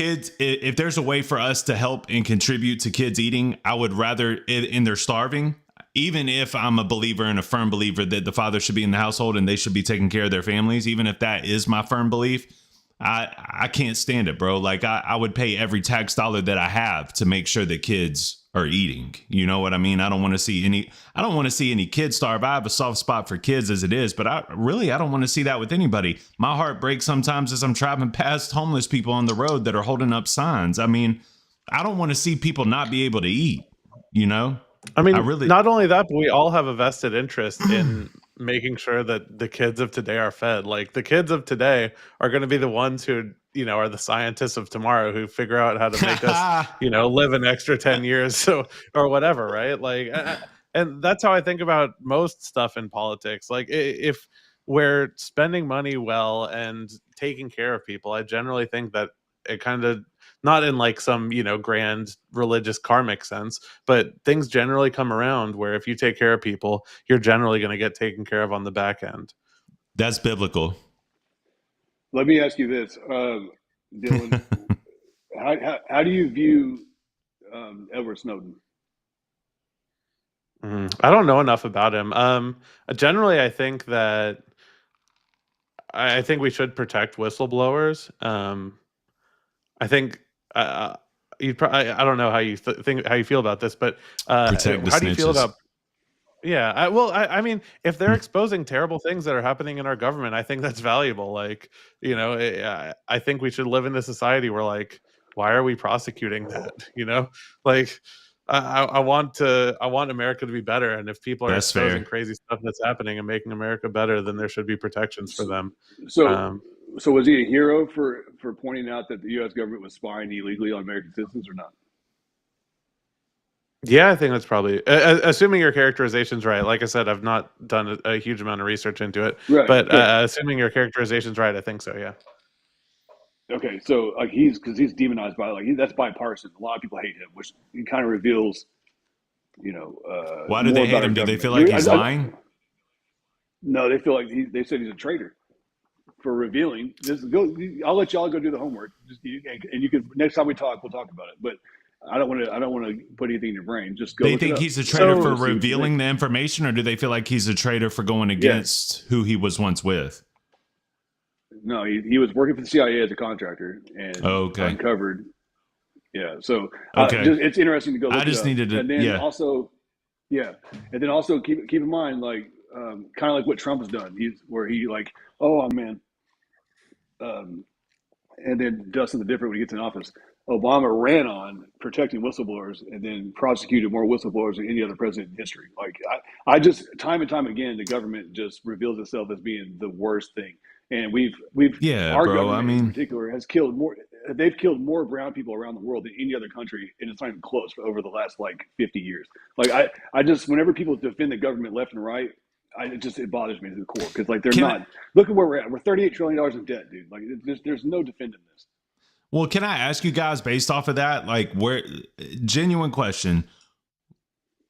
S3: there's a way for us to help and contribute to kids eating, I would rather, and they're starving. Even if I'm a believer and a firm believer that the father should be in the household and they should be taking care of their families, even if that is my firm belief, I can't stand it, bro. Like, I would pay every tax dollar that I have to make sure that kids are eating. You know what I mean? I don't want to see any kids starve. I have a soft spot for kids as it is, but I don't want to see that with anybody. My heart breaks sometimes as I'm driving past homeless people on the road that are holding up signs. I mean, I don't want to see people not be able to eat,
S2: I mean, not only that, but we all have a vested interest in making sure that the kids of today are fed. Like, the kids of today are going to be the ones who, are the scientists of tomorrow who figure out how to make us, live an extra 10 years or whatever, right? Like, and that's how I think about most stuff in politics. Like if we're spending money well and taking care of people, I generally think that it kind of, not in like some, you know, grand religious karmic sense, but things generally come around where if you take care of people, you're generally going to get taken care of on the back end.
S3: That's biblical.
S1: Let me ask you this, Dylan. How do you view Edward Snowden?
S2: I don't know enough about him. Generally, I think we should protect whistleblowers. I think I don't know how you think, how you feel about this, but
S3: Protect the
S2: how do you feel
S3: snitches.
S2: about? Yeah, I mean, if they're exposing terrible things that are happening in our government, I think that's valuable. Like, you know, I think we should live in a society where, like, why are we prosecuting that? You know, like, I want America to be better, and if people are
S3: That's
S2: exposing
S3: fair.
S2: crazy stuff that's happening and making America better, then there should be protections for them.
S1: So,
S2: Um,
S1: so was he a hero for pointing out that the U.S. government was spying illegally on American citizens, or not?
S2: yeah, I think that's probably, assuming your characterization's right. Like I said, I've not done a huge amount of research into it,
S1: Right.
S2: but
S1: Okay.
S2: assuming your characterization's right, I think so. Yeah.
S1: Okay. So, like, because he's demonized by, like, that's bipartisan. A lot of people hate him, which kind of reveals,
S3: Why do
S1: more
S3: they hate
S1: about our
S3: him? Do they feel
S1: government.
S3: like he's lying?
S1: No, they feel like they said he's a traitor for revealing. Just go. I'll let y'all go do the homework. And you can, next time we talk, we'll talk about it. But I don't want to put anything in your brain. Just go
S3: They
S1: look it
S3: think
S1: up.
S3: he's a traitor for
S1: You'll see what you
S3: revealing
S1: think.
S3: the information, or do they feel like he's a traitor for going
S1: Yeah.
S3: against who he was once with?
S1: No, he was working for the CIA as a contractor and
S3: Okay.
S1: uncovered. Yeah. So
S3: Okay.
S1: it's interesting to go look
S3: I just
S1: it up.
S3: needed to,
S1: And then
S3: yeah.
S1: also, yeah, and then also keep in mind, like, kind of like what Trump has done. Where he, like, oh man, and then does something different when he gets in office. Obama ran on protecting whistleblowers and then prosecuted more whistleblowers than any other president in history. Like, I just, time and time again, the government just reveals itself as being the worst thing. And
S3: Yeah,
S1: our
S3: bro. I
S1: government in
S3: mean,
S1: particular has killed more. They've killed more brown people around the world than any other country, and it's not even close, for over the last, like, 50 years. Like, I just, whenever people defend the government left and right, it bothers me to the core, because, like, they're
S3: can I,
S1: not. Look at where we're at. We're $38 trillion in debt, dude. Like, there's no defending this.
S3: well, can I ask you guys based off of that? Like, genuine question.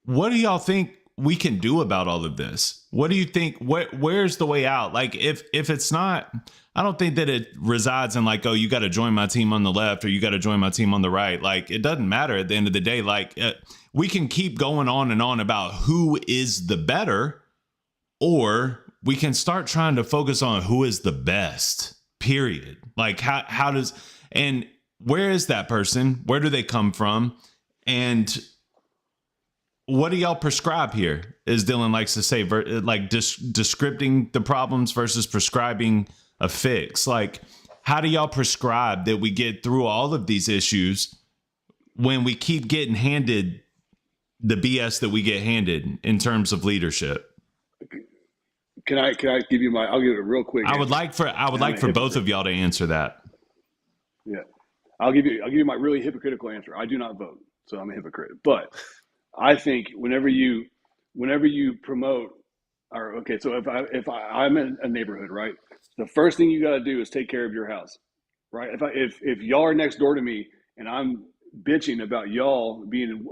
S3: What do y'all think we can do about all of this? What do you think? Where's the way out? Like, if it's not, I don't think that it resides in, like, oh, you got to join my team on the left or you got to join my team on the right. Like, it doesn't matter at the end of the day. Like, we can keep going on and on about who is the better, or we can start trying to focus on who is the best, period. Like, how does, and where is that person? Where do they come from? And what do y'all prescribe here? As Dylan likes to say, like, descripting the problems versus prescribing a fix. Like, how do y'all prescribe that we get through all of these issues when we keep getting handed the BS that we get handed in terms of leadership?
S1: Can I give you I'll give it a real quick
S3: I would
S1: answer.
S3: like for both of y'all to answer that.
S1: Yeah. I'll give you my really hypocritical answer. I do not vote, so I'm a hypocrite. But I think whenever you promote, or, okay, so if I'm in a neighborhood, right, the first thing you got to do is take care of your house, right? If y'all are next door to me and I'm bitching about y'all being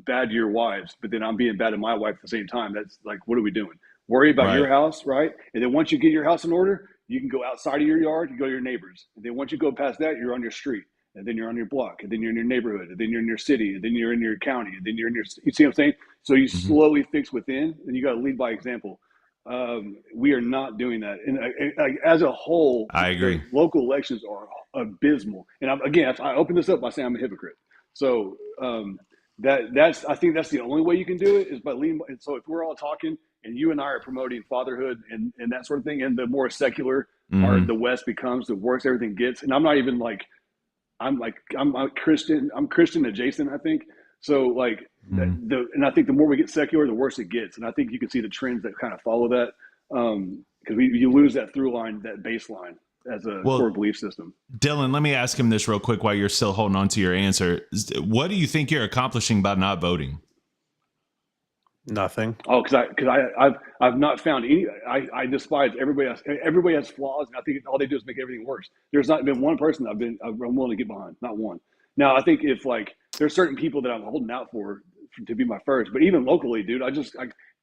S1: bad to your wives, but then I'm being bad to my wife at the same time, that's like, what are we doing? Worry about your
S3: Right.
S1: house, right? And then once you get your house in order, you can go outside of your yard, you go to your neighbors. And then once you go past that, you're on your street. And then you're on your block, and then you're in your neighborhood, and then you're in your city, and then you're in your county, and then you're in your, you see what I'm saying? So you
S3: Mm-hmm.
S1: slowly fix within, and you got to lead by example. We are not doing that. And as a whole,
S3: I agree.
S1: the local elections are abysmal. And again, I open this up by saying I'm a hypocrite. So I think that's the only way you can do it, is by leading. And so if we're all talking and you and I are promoting fatherhood and that sort of thing, and the more secular the West becomes, the worse everything gets. And I'm not even like, I'm Christian. I'm Christian adjacent, I think. So, like, and I think the more we get secular, the worse it gets. And I think you can see the trends that kind of follow that, because you lose that through line, that baseline, as a core belief system.
S3: Dylan, let me ask him this real quick while you're still holding on to your answer. What do you think you're accomplishing by not voting?
S2: Nothing.
S1: Oh, I've not found any. I despise everybody else. Everybody has flaws, and I think all they do is make everything worse. There's not been one person I'm willing to get behind. Not one. Now I think if like there's certain people that I'm holding out for to be my first, but even locally, dude,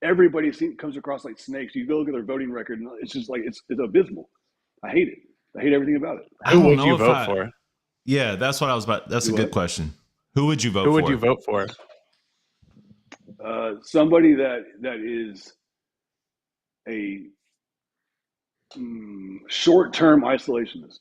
S1: everybody comes across like snakes. You go look at their voting record, and it's just like it's abysmal. I hate it. I hate everything about it.
S2: Who would you vote for?
S3: Yeah, that's what I was about. That's a good question. Who would you vote for?
S2: Who would you vote for?
S1: Somebody that is a short-term isolationist.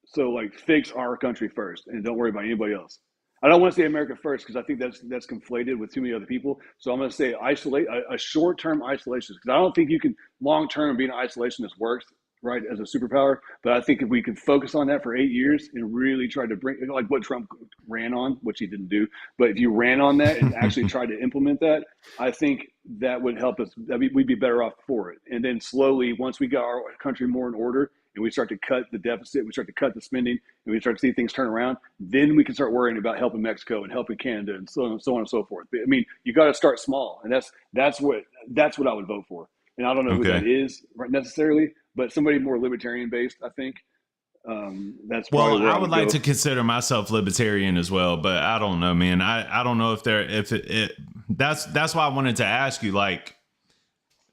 S1: So like fix our country first and don't worry about anybody else. I don't want to say America first because I think that's conflated with too many other people. So I'm going to say isolate a short-term isolationist because I don't think you can long-term being an isolationist works right as a superpower. But I think if we could focus on that for 8 years and really try to bring like what Trump ran on, which he didn't do, but if you ran on that and actually tried to implement that, I think that would help us. We'd be better off for it. And then slowly, once we got our country more in order and we start to cut the deficit, we start to cut the spending, and we start to see things turn around, then we can start worrying about helping Mexico and helping Canada and so on and so forth. I mean, you got to start small, and that's what I would vote for. And I don't know who that is necessarily, but somebody more libertarian based, I think. That's probably where
S3: I would like to consider myself libertarian as well, but I don't know, man. I don't know that's why I wanted to ask you, like,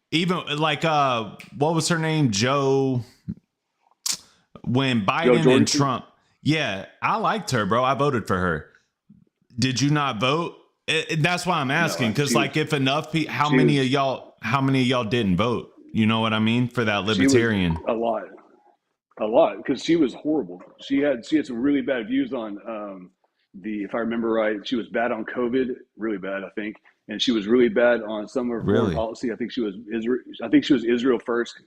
S3: even like what was her name, Joe, when Biden and Trump. Yeah, I liked her, bro. I voted for her. Did you not vote? That's why I'm asking, because like if enough people, how many of y'all didn't vote? You know what I mean? For that libertarian.
S1: A lot, because she was horrible. She had some really bad views on if I remember right, she was bad on COVID, really bad, I think, and she was really bad on some of her foreign policy. I think she was Israel first,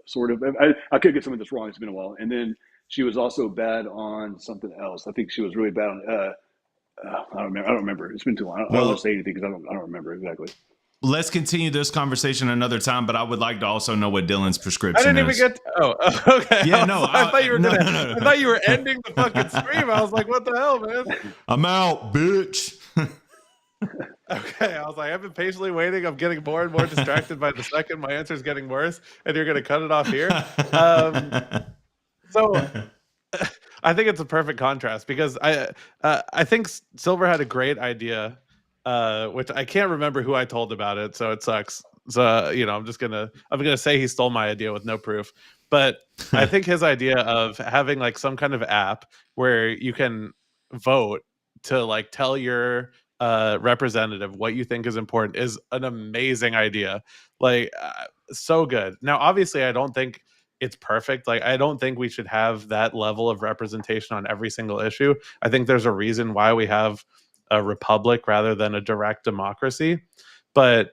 S1: sort of. I could get some of this wrong. It's been a while, and then she was also bad on something else. I think she was really bad on. I don't remember. It's been too long. I don't want to say anything because I don't remember exactly.
S3: Let's continue this conversation another time, but I would like to also know what Dylan's prescription is.
S2: I didn't even get to, okay.
S3: Yeah, no.
S2: I thought you were I thought you were ending the fucking stream. I was like, what the hell, man?
S3: I'm out, bitch.
S2: Okay, I was like, I've been patiently waiting. I'm getting more and more distracted by the second my answer is getting worse, and you're going to cut it off here. So I think it's a perfect contrast because I think Silver had a great idea, which I can't remember who I told about it, so it sucks. So I'm gonna say he stole my idea with no proof. But I think his idea of having like some kind of app where you can vote to like tell your representative what you think is important is an amazing idea. Like so good. Now, obviously, I don't think it's perfect. Like, I don't think we should have that level of representation on every single issue. I think there's a reason why we have a republic rather than a direct democracy. But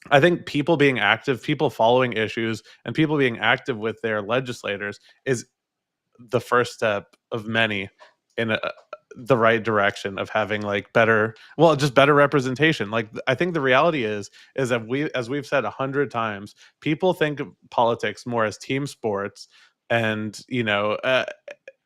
S2: I think people being active, people following issues, and people being active with their legislators is the first step of many in the right direction of having like better representation. Like, I think the reality is that as we've said 100 times, people think of politics more as team sports and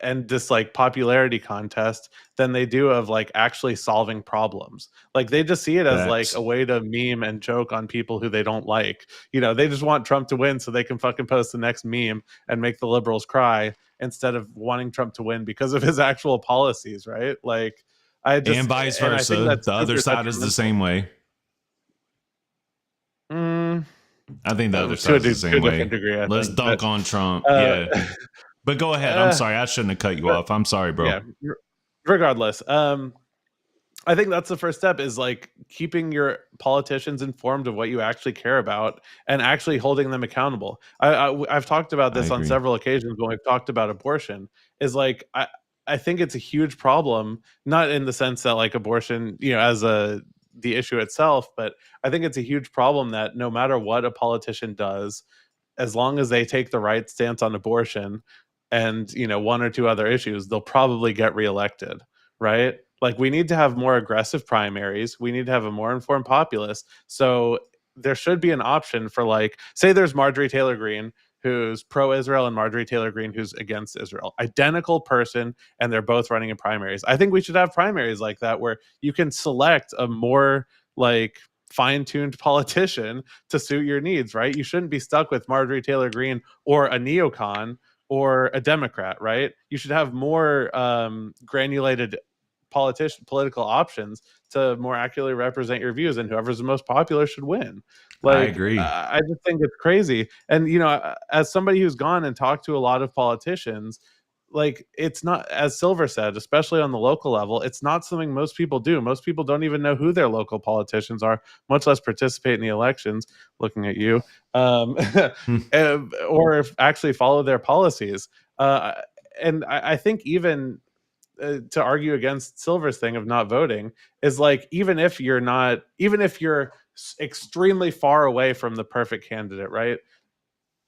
S2: and this like popularity contest than they do of like actually solving problems. Like, they just see it as like a way to meme and joke on people who they don't like. They just want Trump to win so they can fucking post the next meme and make the liberals cry, instead of wanting Trump to win because of his actual policies, right? Like, and
S3: vice versa. The other side is the same way. I think the other side is the same way. Degree, Let's dunk on Trump. Yeah. But go ahead. I'm sorry. I shouldn't have cut you off. I'm sorry, bro.
S2: Yeah. Regardless, I think that's the first step, is like keeping your politicians informed of what you actually care about and actually holding them accountable. I've talked about this on several occasions when we've talked about abortion. Is like I think it's a huge problem, not in the sense that like abortion, as the issue itself, but I think it's a huge problem that no matter what a politician does, as long as they take the right stance on abortion and one or two other issues, they'll probably get reelected, right? Like, we need to have more aggressive primaries. We need to have a more informed populace. So there should be an option for, like, say there's Marjorie Taylor Greene, who's pro-Israel, and Marjorie Taylor Greene, who's against Israel. Identical person, and they're both running in primaries. I think we should have primaries like that where you can select a more, like, fine-tuned politician to suit your needs, right? You shouldn't be stuck with Marjorie Taylor Greene or a neocon or a Democrat, right? You should have more granulated political options to more accurately represent your views, and whoever's the most popular should win.
S3: I
S2: Like,
S3: agree.
S2: I just think it's crazy. And, you know, as somebody who's gone and talked to a lot of politicians, like, it's not, as Silver said, especially on the local level, it's not something most people do. Most people don't even know who their local politicians are, much less participate in the elections, looking at you, or if actually follow their policies. And I think even to argue against Silver's thing of not voting is like, even if you're extremely far away from the perfect candidate, right?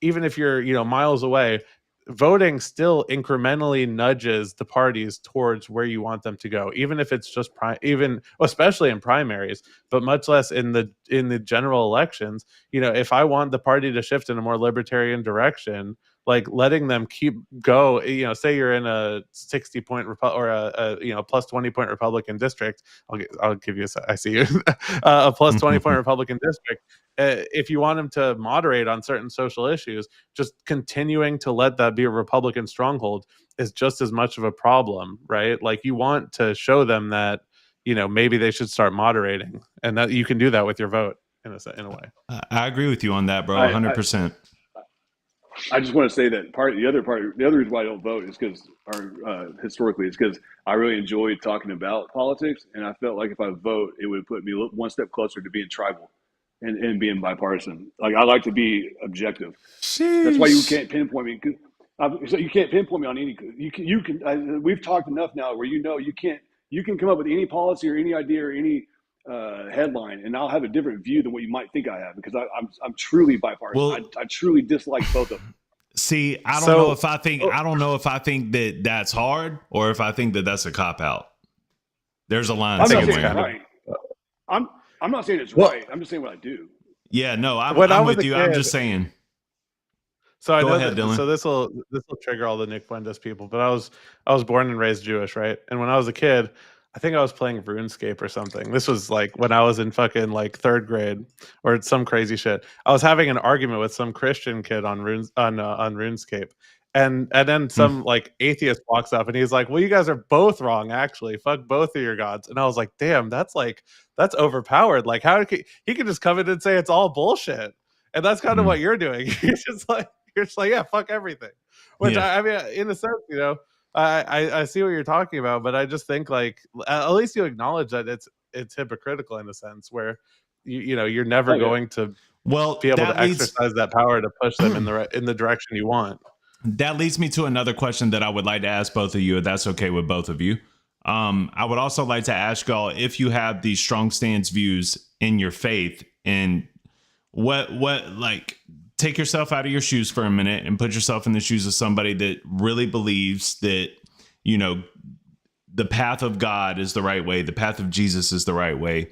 S2: Even if you're, you know, miles away, voting still incrementally nudges the parties towards where you want them to go, even if it's just even especially in primaries, but much less in the general elections. You know, if I want the party to shift in a more libertarian direction, like letting them keep go, you know, say you're in a 60-point or a you know, plus 20-point Republican district. I'll give you I see you a plus 20-point Republican district. If you want them to moderate on certain social issues, just continuing to let that be a Republican stronghold is just as much of a problem, right? Like, you want to show them that, you know, maybe they should start moderating, and that you can do that with your vote in a way.
S3: I agree with you on that, bro. 100%.
S1: I just want to say that the other reason why I don't vote is because, historically, it's because I really enjoyed talking about politics, and I felt like if I vote, it would put me one step closer to being tribal and being bipartisan. Like, I like to be objective.
S3: Sheesh.
S1: That's why you can't pinpoint me. So you can't pinpoint me on any. You can. We've talked enough now where, you know, you can't. You can come up with any policy or any idea or any headline, and I'll have a different view than what you might think I have, because I'm truly bipartisan.
S3: Well,
S1: I truly dislike both of them.
S3: See, I don't know if I think that that's hard, or if I think that that's a cop out. There's a line.
S1: I'm not saying it's right. I'm not saying it's right. I'm just saying what I do.
S3: Yeah, no, I'm with you. I'm just saying.
S2: So I know that, so this will trigger all the Nick Fuentes people, but I was born and raised Jewish, right? And when I was a kid, I think I was playing RuneScape or something. This was like when I was in fucking like 3rd grade or some crazy shit. I was having an argument with some Christian kid on RuneScape. And then some like atheist walks up and he's like, "Well, you guys are both wrong, actually. Fuck both of your gods." And I was like, "Damn, that's overpowered. Like, how he could just come in and say it's all bullshit." And that's kind of what you're doing. You're just like, yeah, fuck everything. Which I mean, in a sense, you know, I see what you're talking about, but I just think, like, at least you acknowledge that it's hypocritical in a sense where you know, you're never going to be able to exercise that power to push them in the direction you want.
S3: That leads me to another question that I would like to ask both of you, if that's okay with both of you. I would also like to ask y'all if you have these strong stance views in your faith, and what like, take yourself out of your shoes for a minute and put yourself in the shoes of somebody that really believes that, you know, the path of God is the right way, the path of Jesus is the right way.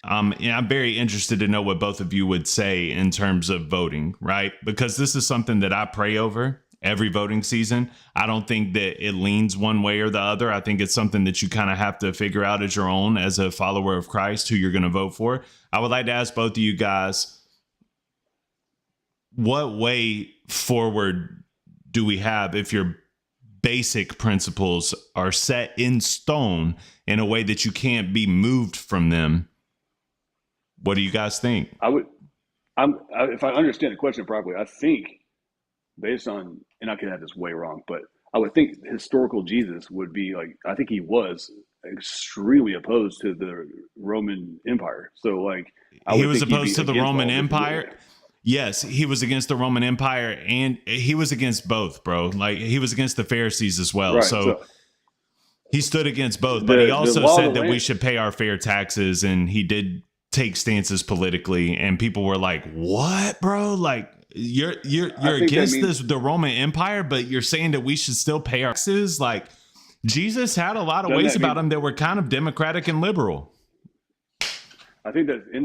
S3: And I'm very interested to know what both of you would say in terms of voting, right? Because this is something that I pray over every voting season. I don't think that it leans one way or the other. I think it's something that you kind of have to figure out as your own, as a follower of Christ, who you're going to vote for. I would like to ask both of you guys, what way forward do we have if your basic principles are set in stone in a way that you can't be moved from them? What do you guys think?
S1: If I understand the question properly, I think, based on, and I could have this way wrong, but I would think historical Jesus would be like, I think he was extremely opposed to the Roman Empire. So, like,
S3: he was opposed to the Roman Empire. Yes, he was against the Roman Empire, and he was against both, bro. Like, he was against the Pharisees as well. Right, so he stood against both, but he also said that we should pay our fair taxes, and he did take stances politically, and people were like, "What, bro? Like, you're against the Roman Empire, but you're saying that we should still pay our taxes?" Like, Jesus had a lot of ways about him that were kind of democratic and liberal.
S1: I think that in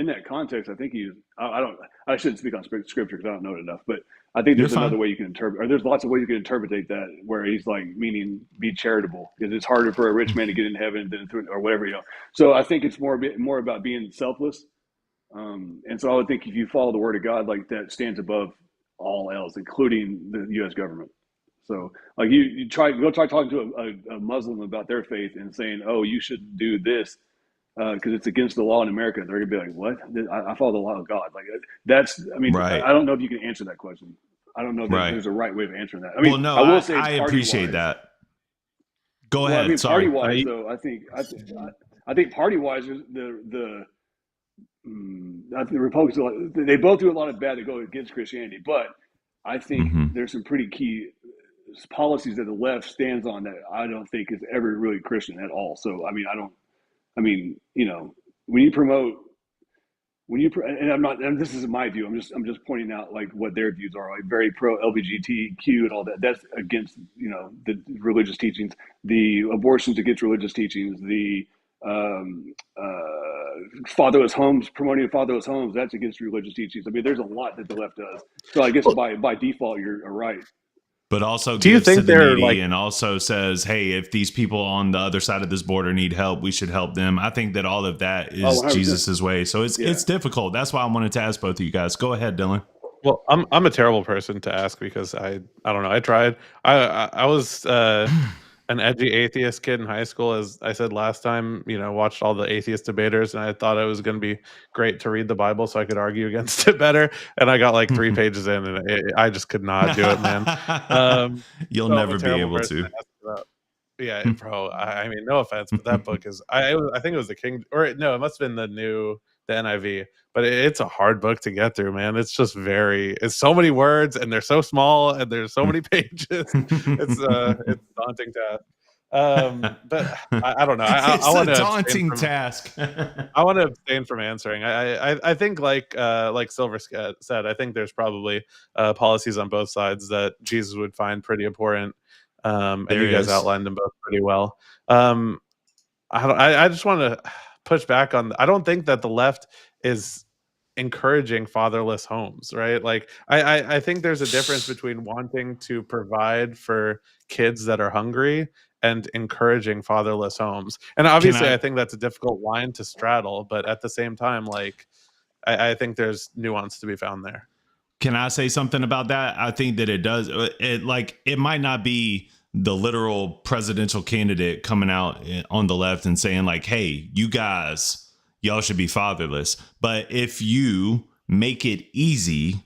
S1: that context, I think I shouldn't speak on scripture because I don't know it enough, but I think
S3: You're
S1: there's
S3: fine.
S1: another way you can interpret, or there's lots of ways you can interpret that, where he's like meaning be charitable, because it's harder for a rich man to get in heaven than through, or whatever, you know. So I think it's more about being selfless. And so I would think if you follow the word of God, like that stands above all else, including the U.S. government. So like you try talking to a Muslim about their faith and saying, oh, you shouldn't do this because it's against the law in America. They're gonna be like, what? I follow the law of God. Like that's. I mean,
S3: Right.
S1: I don't know if you can answer that question. I don't know that
S3: Right.
S1: there's a right way of answering that. I
S3: Well,
S1: mean,
S3: no,
S1: I will say
S3: I
S1: party
S3: appreciate
S1: wise.
S3: that. Go
S1: Well, I
S3: ahead.
S1: mean, party
S3: Sorry.
S1: wise though, I think party wise I think the Republicans, they both do a lot of bad that go against Christianity, but I think
S3: Mm-hmm.
S1: there's some pretty key policies that the left stands on that I don't think is ever really Christian at all. So I mean, you know, when you promote, and I'm not, and this is my view. I'm just pointing out like what their views are, like very pro LGBTQ and all that. That's against, you know, the religious teachings. The abortions against religious teachings. The fatherless homes, promoting fatherless homes. That's against religious teachings. I mean, there's a lot that the left does. So I guess
S2: Well,
S1: by default, you're right.
S3: But also
S2: do you
S3: gives to
S2: think
S3: the
S2: they're
S3: needy
S2: like,
S3: and also says, hey, if these people on the other side of this border need help, we should help them. I think that all of that
S1: Oh,
S3: is
S1: 100%.
S3: Jesus's way. So
S1: Yeah.
S3: it's difficult. That's why I wanted to ask both of you guys. Go ahead, Dylan.
S2: well, I'm a terrible person to ask because I don't know. I tried. I was an edgy atheist kid in high school, as I said last time. You know, watched all the atheist debaters, and I thought it was going to be great to read the Bible so I could argue against it better. And I got like 3 pages in, and I just could not do it, man.
S3: You'll
S2: So I'm a
S3: never be
S2: terrible
S3: able
S2: person to
S3: to.
S2: ask about. Yeah, bro. I mean, no offense, but that book is. I think it was the King, or no, it must have been the NIV. But it's a hard book to get through, man. It's just it's so many words, and they're so small, and there's so many pages. It's daunting task. But I don't know. I
S3: It's a
S2: want to abstain
S3: daunting
S2: from.
S3: task.
S2: I want to abstain from answering. I think like Silver said, I think there's probably policies on both sides that Jesus would find pretty important. And
S3: There
S2: you guys
S3: is.
S2: outlined them both pretty well. Um, I just want to push back on. I don't think that the left is encouraging fatherless homes, right? Like I think there's a difference between wanting to provide for kids that are hungry and encouraging fatherless homes. And
S3: Can
S2: obviously, I
S3: I
S2: think that's a difficult line to straddle, but at the same time, like I think there's nuance to be found there.
S3: Can I say something about that? I think that it does. It might not be the literal presidential candidate coming out on the left and saying like, "Hey, you guys, y'all should be fatherless." But if you make it easy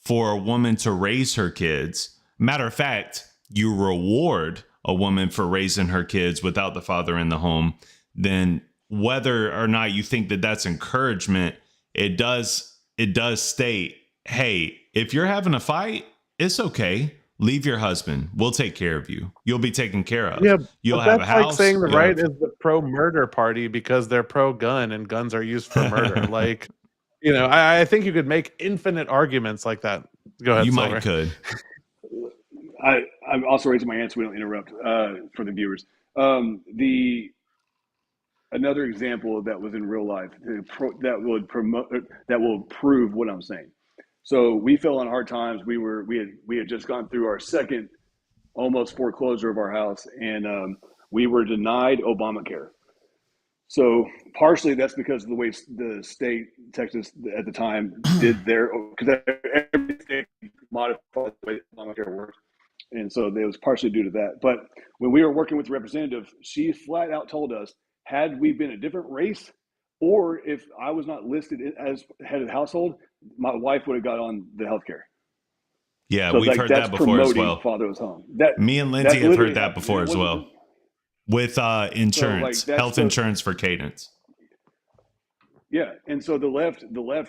S3: for a woman to raise her kids, matter of fact, you reward a woman for raising her kids without the father in the home, then whether or not you think that that's encouragement, it does state, hey, if you're having a fight, it's okay. Leave your husband. We'll take care of you. You'll be taken care of.
S2: Yeah,
S3: You'll
S2: but
S3: have a
S2: that's like saying
S3: house.
S2: the
S3: You'll
S2: right
S3: have.
S2: is the pro-murder party because they're pro-gun and guns are used for murder. Like, I think you could make infinite arguments like that. Go ahead,
S3: You might
S2: Silver.
S3: could.
S1: I'm also raising my hand so we don't interrupt for the viewers. The Another example that was in real life that will prove what I'm saying. So we fell on hard times. We had just gone through our second almost foreclosure of our house, and we were denied Obamacare. So partially that's because of the way the state, Texas at the time, did their, because every state modified the way Obamacare works. And so it was partially due to that. But when we were working with the representative, she flat out told us, had we been a different race, or if I was not listed as head of the household, my wife would have got on the health care.
S3: Yeah,
S1: So
S3: we've
S1: like
S3: heard
S1: that's
S3: that before as
S1: promoting
S3: well.
S1: fatherless home. That
S3: Me and Lindsay
S1: that
S3: have heard
S1: literally
S3: that
S1: happened. And
S3: before
S1: it
S3: as
S1: wasn't
S3: well. With
S1: so like
S3: insurance,
S1: that's
S3: health
S1: so
S3: insurance for Cadence.
S1: yeah, and so the left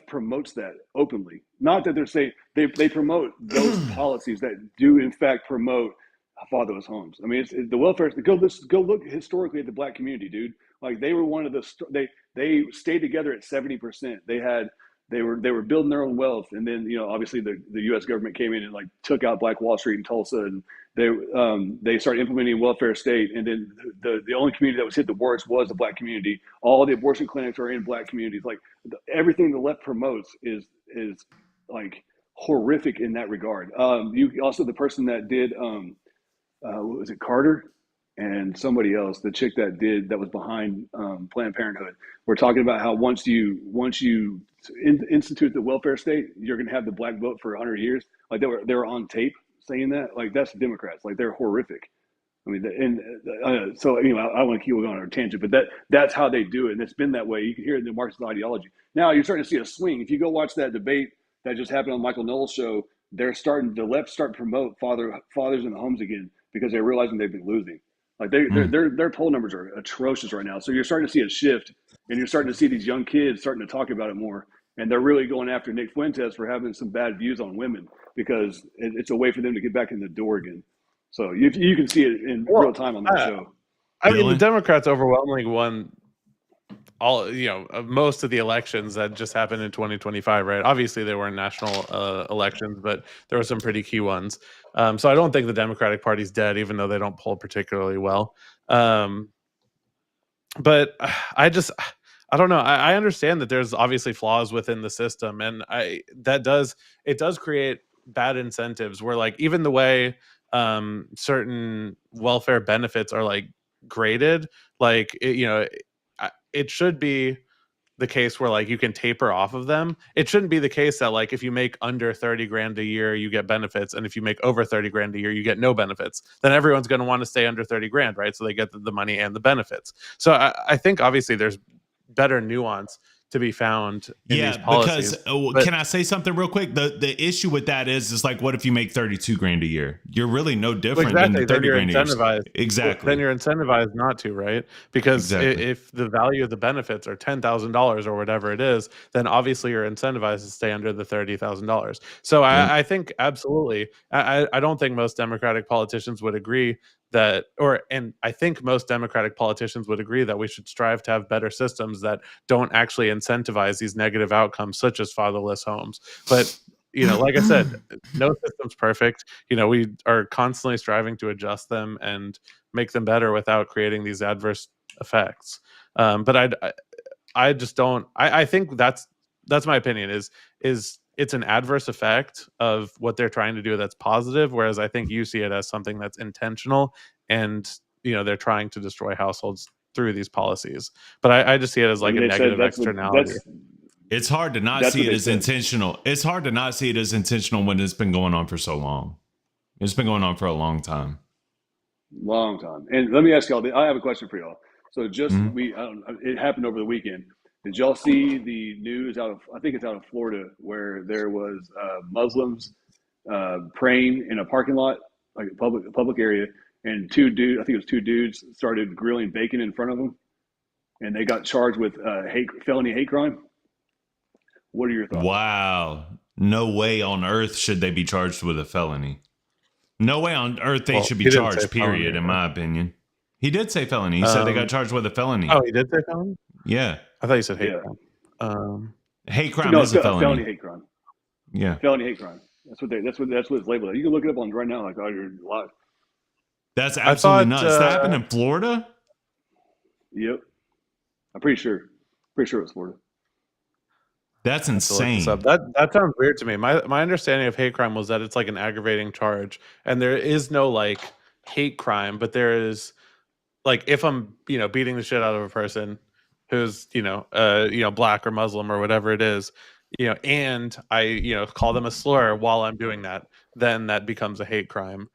S1: promotes that openly. Not that they're saying they promote those policies that do in fact promote fatherless homes. I mean, it's the welfare. Go look historically at the black community, dude. Like they were one of the they stayed together at 70%. They had they were building their own wealth, and then obviously the U.S. government came in and like took out Black Wall Street in Tulsa, and they started implementing welfare state, and then the only community that was hit the worst was the Black community. All the abortion clinics are in Black communities. Like everything the left promotes is like horrific in that regard. You also, the person that did what was it, Carter and somebody else, the chick that was behind Planned Parenthood. We're talking about how once you institute the welfare state, you're going to have the Black vote for 100 years. Like they were on tape saying that. Like that's Democrats. Like they're horrific. I mean, so anyway, I don't want to keep going on a tangent, but that's how they do it, and it's been that way. You can hear it in the Marxist ideology. Now you're starting to see a swing. If you go watch that debate that just happened on Michael Knowles' show, the left start to promote fathers in the homes again because they're realizing they've been losing. Like their poll numbers are atrocious right now. So you're starting to see a shift, and you're starting to see these young kids starting to talk about it more, and they're really going after Nick Fuentes for having some bad views on women because it's a way for them to get back in the door again. So you can see it in real time on that show.
S2: I mean, the Democrats overwhelmingly won all most of the elections that just happened in 2025, right? Obviously there were national elections, but there were some pretty key ones. So I don't think the Democratic Party's dead, even though they don't poll particularly well. But I don't know. I understand that there's obviously flaws within the system, and it does create bad incentives where, like, even the way certain welfare benefits are like graded, like it should be the case where like you can taper off of them. It shouldn't be the case that like if you make under 30 grand a year you get benefits, and if you make over 30 grand a year you get no benefits. Then everyone's going to want to stay under 30 grand, right? So they get the money and the benefits. So I think obviously there's better nuance to be found in these policies.
S3: Because can I say something real quick? The issue with that is like, what if you make 32 grand a year? You're really no different than the 30 grand a year. Exactly.
S2: Then you're incentivized not to, right? Because if the value of the benefits are $10,000 or whatever it is, then obviously you're incentivized to stay under the $30,000. So I think absolutely. I don't think most Democratic politicians would agree and I think most Democratic politicians would agree that we should strive to have better systems that don't actually incentivize these negative outcomes, such as fatherless homes. But, like I said, no system's perfect. We are constantly striving to adjust them and make them better without creating these adverse effects. But I just don't, I think that's my opinion is it's an adverse effect of what they're trying to do that's positive, whereas I think you see it as something that's intentional, and they're trying to destroy households through these policies. But I just see it as like a negative externality.
S3: It's hard to not see it as intentional. It's hard to not see it as intentional when it's been going on for so long. It's been going on for a long time.
S1: Long time. And let me ask y'all, I have a question for y'all. So it happened over the weekend. Did y'all see the news I think it's out of Florida, where there was Muslims praying in a parking lot, like a public area, and two dudes started grilling bacon in front of them, and they got charged with felony hate crime? What are your thoughts?
S3: Wow. No way on earth should they be charged with a felony. No way on earth they should be charged, period, felony, in my opinion. He did say felony. He said they got charged with a felony.
S2: Oh, he did say felony?
S3: Yeah.
S2: I thought you said hate crime.
S3: Hate crime is a felony.
S1: Felony hate crime.
S3: Yeah.
S1: Felony hate crime. That's what it's labeled. You can look it up on right now, like you're live.
S3: That's absolutely nuts. That happened in Florida?
S1: Yep. I'm pretty sure. Pretty sure it was Florida.
S3: That's insane.
S2: That sounds weird to me. My understanding of hate crime was that it's like an aggravating charge, and there is no like hate crime, but there is like if I'm beating the shit out of a person who's black or Muslim or whatever it is, and I call them a slur while I'm doing that, then that becomes a hate crime.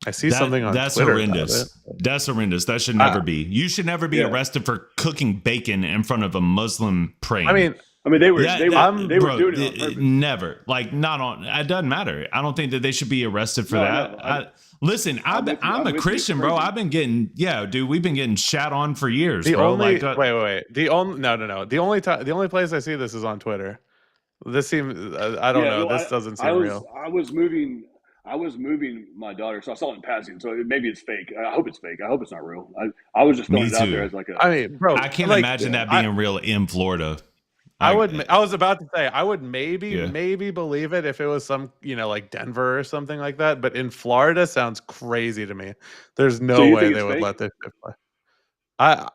S2: I see something on
S3: that's
S2: Twitter
S3: horrendous. That's horrendous. That should never be. You should never be arrested for cooking bacon in front of a Muslim praying.
S1: I mean, they were doing it on purpose.
S3: Never. Like, not on. It doesn't matter. I don't think that they should be arrested for that. Listen, I'm a Christian, bro. I've been getting, we've been getting shat on for years, wait.
S2: The only place I see this is on Twitter. This seems, I don't know. This doesn't seem real.
S1: I was moving I was moving my daughter, so I saw it in passing. So maybe it's fake. I hope it's fake. I hope it's not real. I was just throwing
S3: Me
S1: it out there
S3: too.
S1: as like a.
S2: I mean, bro,
S3: I can't
S2: like
S3: imagine that
S2: I,
S3: being real in Florida.
S2: I was about to say I would maybe
S3: Yeah.
S2: believe it if it was some, like Denver or something like that, but in Florida sounds crazy to me. There's
S1: So
S2: no
S1: you
S2: way
S1: think
S2: they
S1: it's
S2: would
S1: fake?
S2: let this shit play. I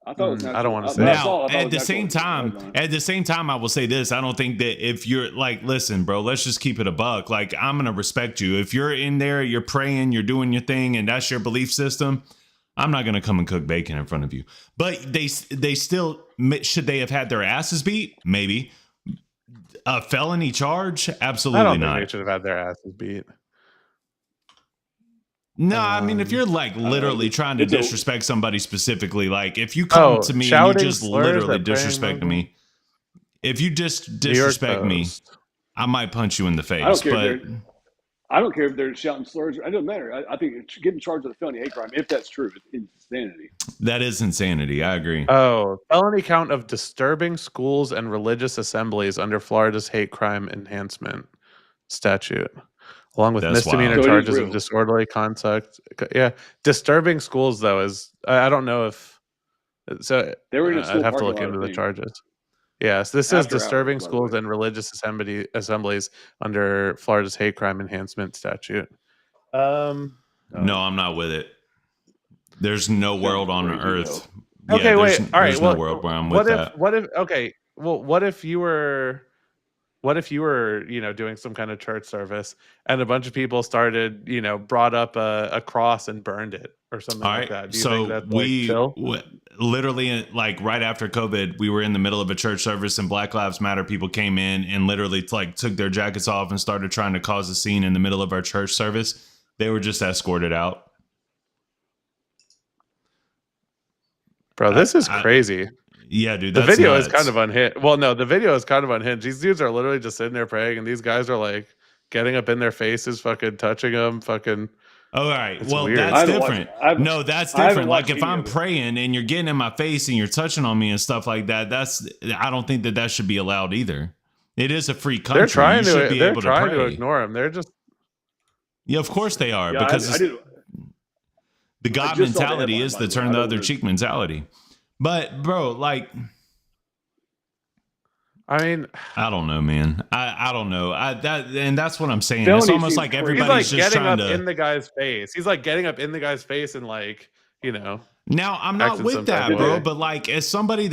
S1: I thought it was
S2: I don't
S1: natural.
S2: want to
S1: When
S2: say
S1: I
S2: it.
S3: Now,
S1: saw it, I thought it was natural.
S3: at the same time, I will say this. I don't think that if you're like, listen, bro, let's just keep it a buck. Like, I'm going to respect you. If you're in there, you're praying, you're doing your thing, and that's your belief system, I'm not going to come and cook bacon in front of you. But they still, should they have had their asses beat? Maybe. A felony charge?
S2: I
S3: Absolutely
S2: don't think
S3: not.
S2: they should have had their asses beat.
S3: No, I mean, if you're like literally trying to disrespect somebody specifically, like if you come to me and you just literally disrespect me, if you just disrespect me, I might punch you in the face.
S1: I don't care if they're shouting slurs. It doesn't matter. I think getting charged with a felony hate crime, if that's true, it's insanity.
S3: That is insanity. I agree.
S2: Oh, felony count of disturbing schools and religious assemblies under Florida's hate crime enhancement statute, along with misdemeanor charges of disorderly conduct. Yeah, disturbing schools though is I don't know if so.
S1: They were in a school
S2: I'd have to look
S1: parking lot,
S2: into
S1: I
S2: the
S1: think.
S2: charges. Yes, this says
S1: After
S2: disturbing
S1: hours, by the
S2: schools
S1: way.
S2: and religious assemblies under Florida's hate crime enhancement statute.
S3: No, I'm not with it. There's no world on earth.
S2: Okay, wait. All right.
S3: There's no world where I'm with that.
S2: What if? Okay. Well, what if you were doing some kind of church service and a bunch of people started, brought up a cross and burned it or something like that? Do you think that's chill?
S3: Literally, like right after COVID, we were in the middle of a church service and Black Lives Matter people came in and literally like took their jackets off and started trying to cause a scene in the middle of our church service. They were just escorted out.
S2: Bro, this is crazy.
S3: Yeah, dude.
S2: The video is kind of unhinged. Well, no, the video is kind of unhinged. These dudes are literally just sitting there praying, and these guys are like getting up in their faces, fucking touching them, fucking.
S3: All right. Well,
S2: weird.
S3: that's different. No, that's different. Like if I'm praying and you're getting in my face and you're touching on me and stuff like that, I don't think that should be allowed either. It is a free country. They're trying
S2: to ignore them. They're just.
S3: Yeah, of course they are, because the God mentality is the turn the other cheek mentality. But bro, like,
S2: I mean,
S3: I don't know, man. I don't know. And that's what I'm saying. It's almost like everybody's just trying to
S2: in the guy's face. He's like getting up in the guy's face and like,
S3: Now, I'm not with that, bro. But like, as somebody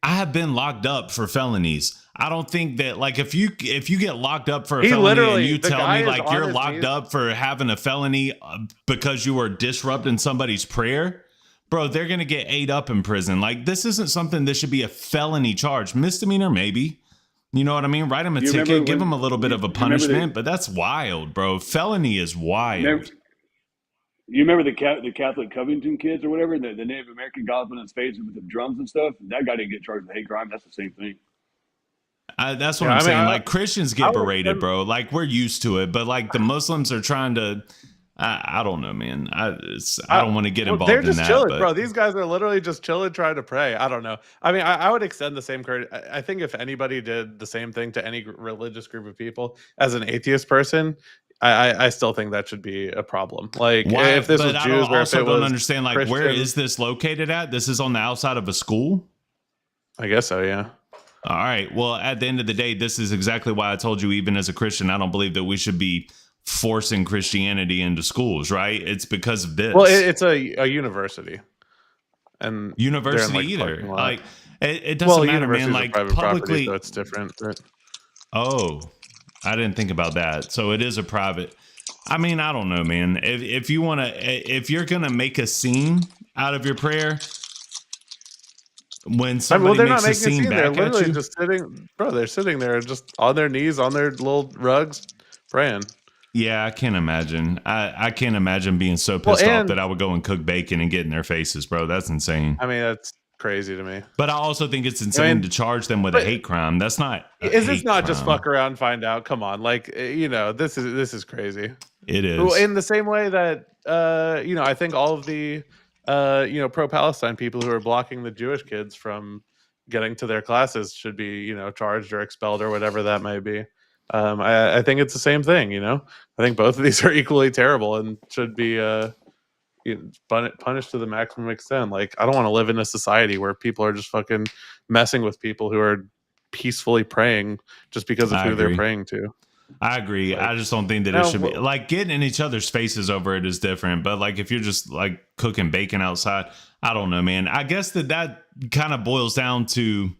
S3: I have been locked up for felonies. I don't think that, like, if you get locked up for a felony and you tell me like you're locked up for having a felony because you were disrupting somebody's prayer, bro, they're going to get ate up in prison. Like, this isn't something that should be a felony charge. Misdemeanor, maybe. You know what I mean? Write them a ticket, give them a little bit of a punishment, but that's wild, bro. Felony is wild.
S1: You remember the Catholic Covington kids or whatever, the Native American guy in his face with the drums and stuff? That guy didn't get charged with hate crime. That's the same thing.
S3: That's what I'm saying. Like, Christians get berated, bro. Like, we're used to it, but like the Muslims are trying to. I don't know, man. I don't want to get involved in that. They're just
S2: chilling, bro. These guys are literally just chilling, trying to pray. I don't know. I mean, I would extend the same courtesy. I think if anybody did the same thing to any religious group of people as an atheist person, I still think that should be a problem. Like, if this was Jews,
S3: I also don't understand, like, where is this located at? This is on the outside of a school?
S2: I guess so, yeah.
S3: All right. Well, at the end of the day, this is exactly why I told you, even as a Christian, I don't believe that we should be forcing Christianity into schools, right? It's because of this.
S2: Well, it's a university. And
S3: university like it doesn't matter, man. Like, publicly,
S2: property, so it's different. Right?
S3: Oh, I didn't think about that. So it is a private. I mean, I don't know, man. If you're gonna make a scene out of your prayer, when somebody
S2: they're
S3: makes
S2: not making
S3: a scene back
S2: they're literally
S3: at you,
S2: just sitting, bro. They're sitting there just on their knees on their little rugs praying.
S3: Yeah, I can't imagine. I can't imagine being so pissed off that I would go and cook bacon and get in their faces, bro. That's insane.
S2: I mean, that's crazy to me.
S3: But I also think it's insane to charge them with a hate crime. That's not.
S2: It's not just fuck around, find out. Come on, like, this is crazy.
S3: It is.
S2: Well, in the same way that I think all of the pro-Palestine people who are blocking the Jewish kids from getting to their classes should be charged or expelled or whatever that may be. I think it's the same thing. I think both of these are equally terrible and should be punished to the maximum extent. Like, I don't want to live in a society where people are just fucking messing with people who are peacefully praying just because of who they're praying to.
S3: I agree. I just don't think that it should be like getting in each other's faces over it is different. But like if you're just like cooking bacon outside, I don't know, man. I guess that kind of boils down to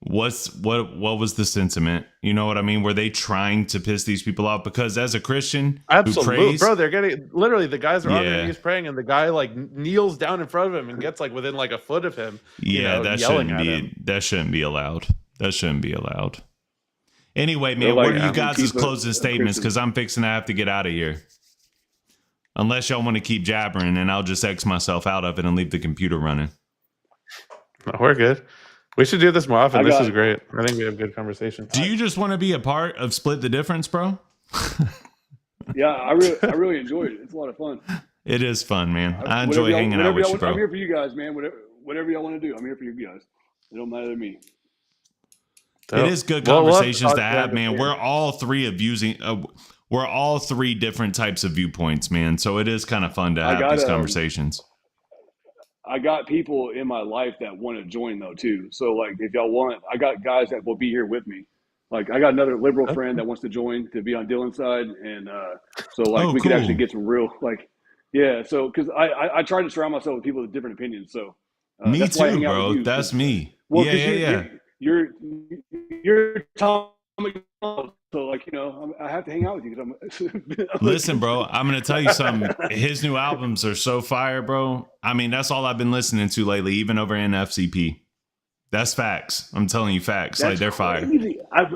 S3: what was the sentiment? You know what I mean? Were they trying to piss these people off? Because as a Christian,
S2: absolutely,
S3: who prays,
S2: bro, they're getting literally the guys are on their knees praying, and the guy like kneels down in front of him and gets like within like a foot of him.
S3: That
S2: yelling
S3: shouldn't
S2: at
S3: be
S2: him.
S3: that shouldn't be allowed. That shouldn't be allowed. Anyway, man, what are you guys' closing statements? Because I'm fixing to have to get out of here. Unless y'all want to keep jabbering, and I'll just X myself out of it and leave the computer running.
S2: No, we're good. We should do this more often. This is great. I think we have good conversation.
S3: Do you just want to be a part of Split the Difference, bro?
S1: Yeah, I really enjoyed it. It's a lot of fun.
S3: It is fun, man. I enjoy hanging out with you, bro.
S1: I'm here for you guys, man. Whatever y'all want to do, I'm here for you guys. It don't matter to me.
S3: It is good conversations to have, man. We're all three we're all three different types of viewpoints, man. So it is kind of fun to have these conversations.
S1: I got people in my life that want to join though too. So like, if y'all want, I got guys that will be here with me. Like, I got another liberal friend that wants to join to be on Dylan's side, and so like we could actually get some real So because I try to surround myself with people with different opinions. So
S3: me too, bro. That's me. Well,
S1: you're Tom McDonald, so like I have to hang out with you because I'm.
S3: Listen, bro, I'm gonna tell you something. His new albums are so fire, bro. I mean, that's all I've been listening to lately, even over in FCP. That's facts. I'm telling you facts. That's like they're fire.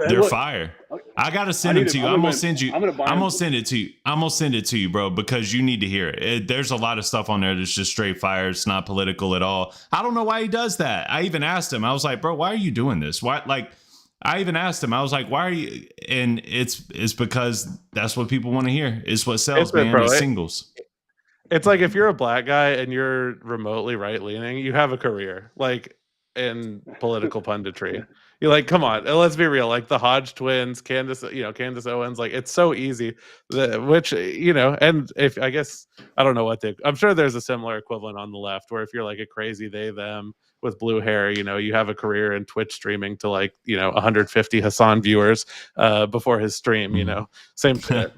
S3: They're fire. I gotta send them to you. I'm gonna send it to you. I'm gonna send it to you, bro, because you need to hear it. There's a lot of stuff on there that's just straight fire. It's not political at all. I don't know why he does that. I even asked him. I was like, bro, why are you doing this? Why? Like, I even asked him. I was like, why are you? And it's because that's what people want to hear. It's what sells, man. It's singles.
S2: It's like if you're a black guy and you're remotely right leaning, you have a career. Like. In political punditry, you're like, come on, let's be real. Like the Hodge twins, Candace Owens, like it's so easy. And if I guess I don't know I'm sure there's a similar equivalent on the left where if you're like a crazy they them with blue hair, you have a career in Twitch streaming to 150 Hassan viewers before his stream. Same shit.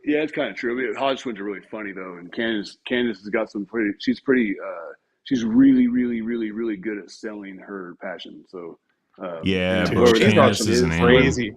S1: Yeah, it's kind of true. I mean, Hodge twins are really funny though, and Candace has got some pretty. She's really, really, really, really good at selling her passion. So,
S3: bro,
S2: Candace is crazy.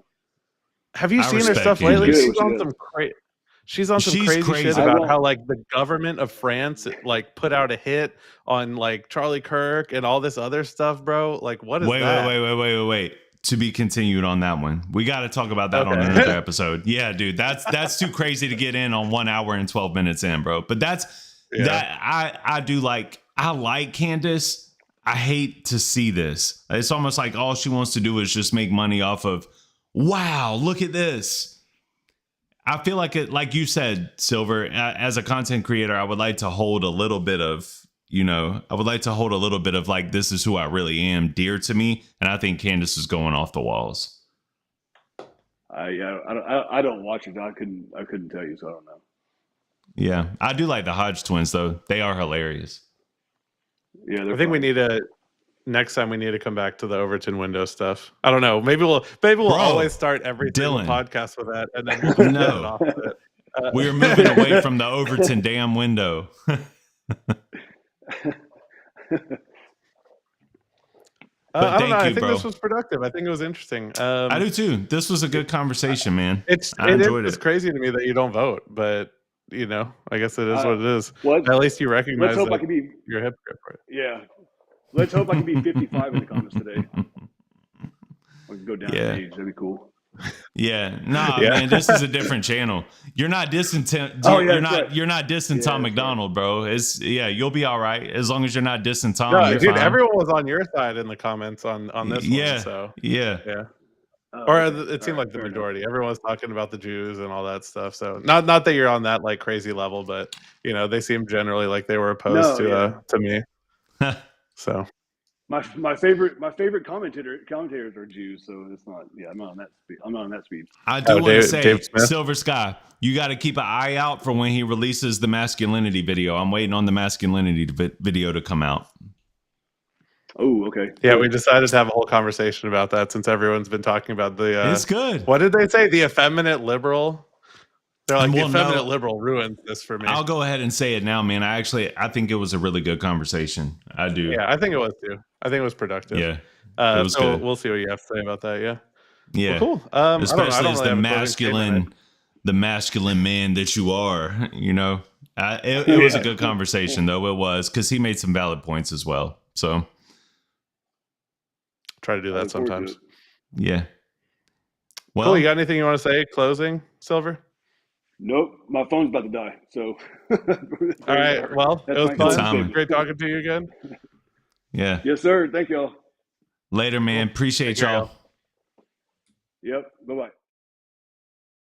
S2: Have you seen her stuff lately? She's on some crazy shit about how the government of France put out a hit on Charlie Kirk and all this other stuff, bro. Like, what is that?
S3: Wait. To be continued on that one. We got to talk about that on another episode. Yeah, dude, that's too crazy to get in on 1 hour and 12 minutes in, bro. But that I do like. I like Candace. I hate to see this. It's almost like all she wants to do is just make money off of, wow, look at this. I feel like it, like you said, Silver, as a content creator, I would like to hold a little bit of, like, this is who I really am dear to me. And I think Candace is going off the walls.
S1: I don't watch it. I couldn't tell you, so I don't know.
S3: Yeah, I do like the Hodge twins, though. They are hilarious.
S1: Yeah,
S2: I think next time we need to come back to the Overton window stuff. I don't know. Maybe we'll always start every podcast with that, and then we'll get off of it.
S3: We're moving away from the Overton damn window.
S2: I don't know. I think this was productive. I think it was interesting.
S3: I do too. This was a good conversation, man.
S2: I enjoyed it. It's crazy to me that you don't vote, but I guess it is what it is. At least you recognize that you're a hypocrite for it.
S1: Yeah. Let's hope I can be 55 in the comments today. We can go down in age. That'd be cool.
S3: Yeah. Man, this is a different channel. You're not dissing you're not dissing Tom McDonald, bro. You'll be all right as long as you're not dissing Tom.
S2: No, dude, fine. Everyone was on your side in the comments on this one. So
S3: yeah.
S2: It seemed like the majority. Everyone was talking about the Jews and all that stuff. So not that you're on that crazy level, but they seem generally like they were opposed to me. So
S1: my favorite commentators are Jews, so it's not. Yeah, I'm not on that speed. I'm not on that speed.
S3: I do want to say,
S2: Dave Smith?
S3: Silver Sky, you got to keep an eye out for when he releases the masculinity video. I'm waiting on the masculinity video to come out.
S1: Oh, okay.
S2: Yeah, we decided to have a whole conversation about that since everyone's been talking about the.
S3: It's good.
S2: What did they say? The effeminate liberal. They're like, the
S3: Well,
S2: effeminate liberal ruins this for me.
S3: I'll go ahead and say it now, man. I think it was a really good conversation. I do.
S2: Yeah, I think it was too. I think it was productive.
S3: Yeah.
S2: It was so good. We'll see what you have to say about that. Yeah.
S3: Yeah.
S2: Well, cool.
S3: Especially as the masculine man that you are, you know. It was a good conversation, though. It was, because he made some valid points as well. So
S2: try to do that sometimes.
S3: Yeah. Well,
S2: cool. You got anything you want to say? Closing, Silver?
S1: Nope, my phone's about to die. So,
S2: all right. Well, it was fun. Great talking to you again.
S3: Yeah.
S1: Yes, sir. Thank y'all.
S3: Later, man. Appreciate y'all.
S1: Yep. Bye bye.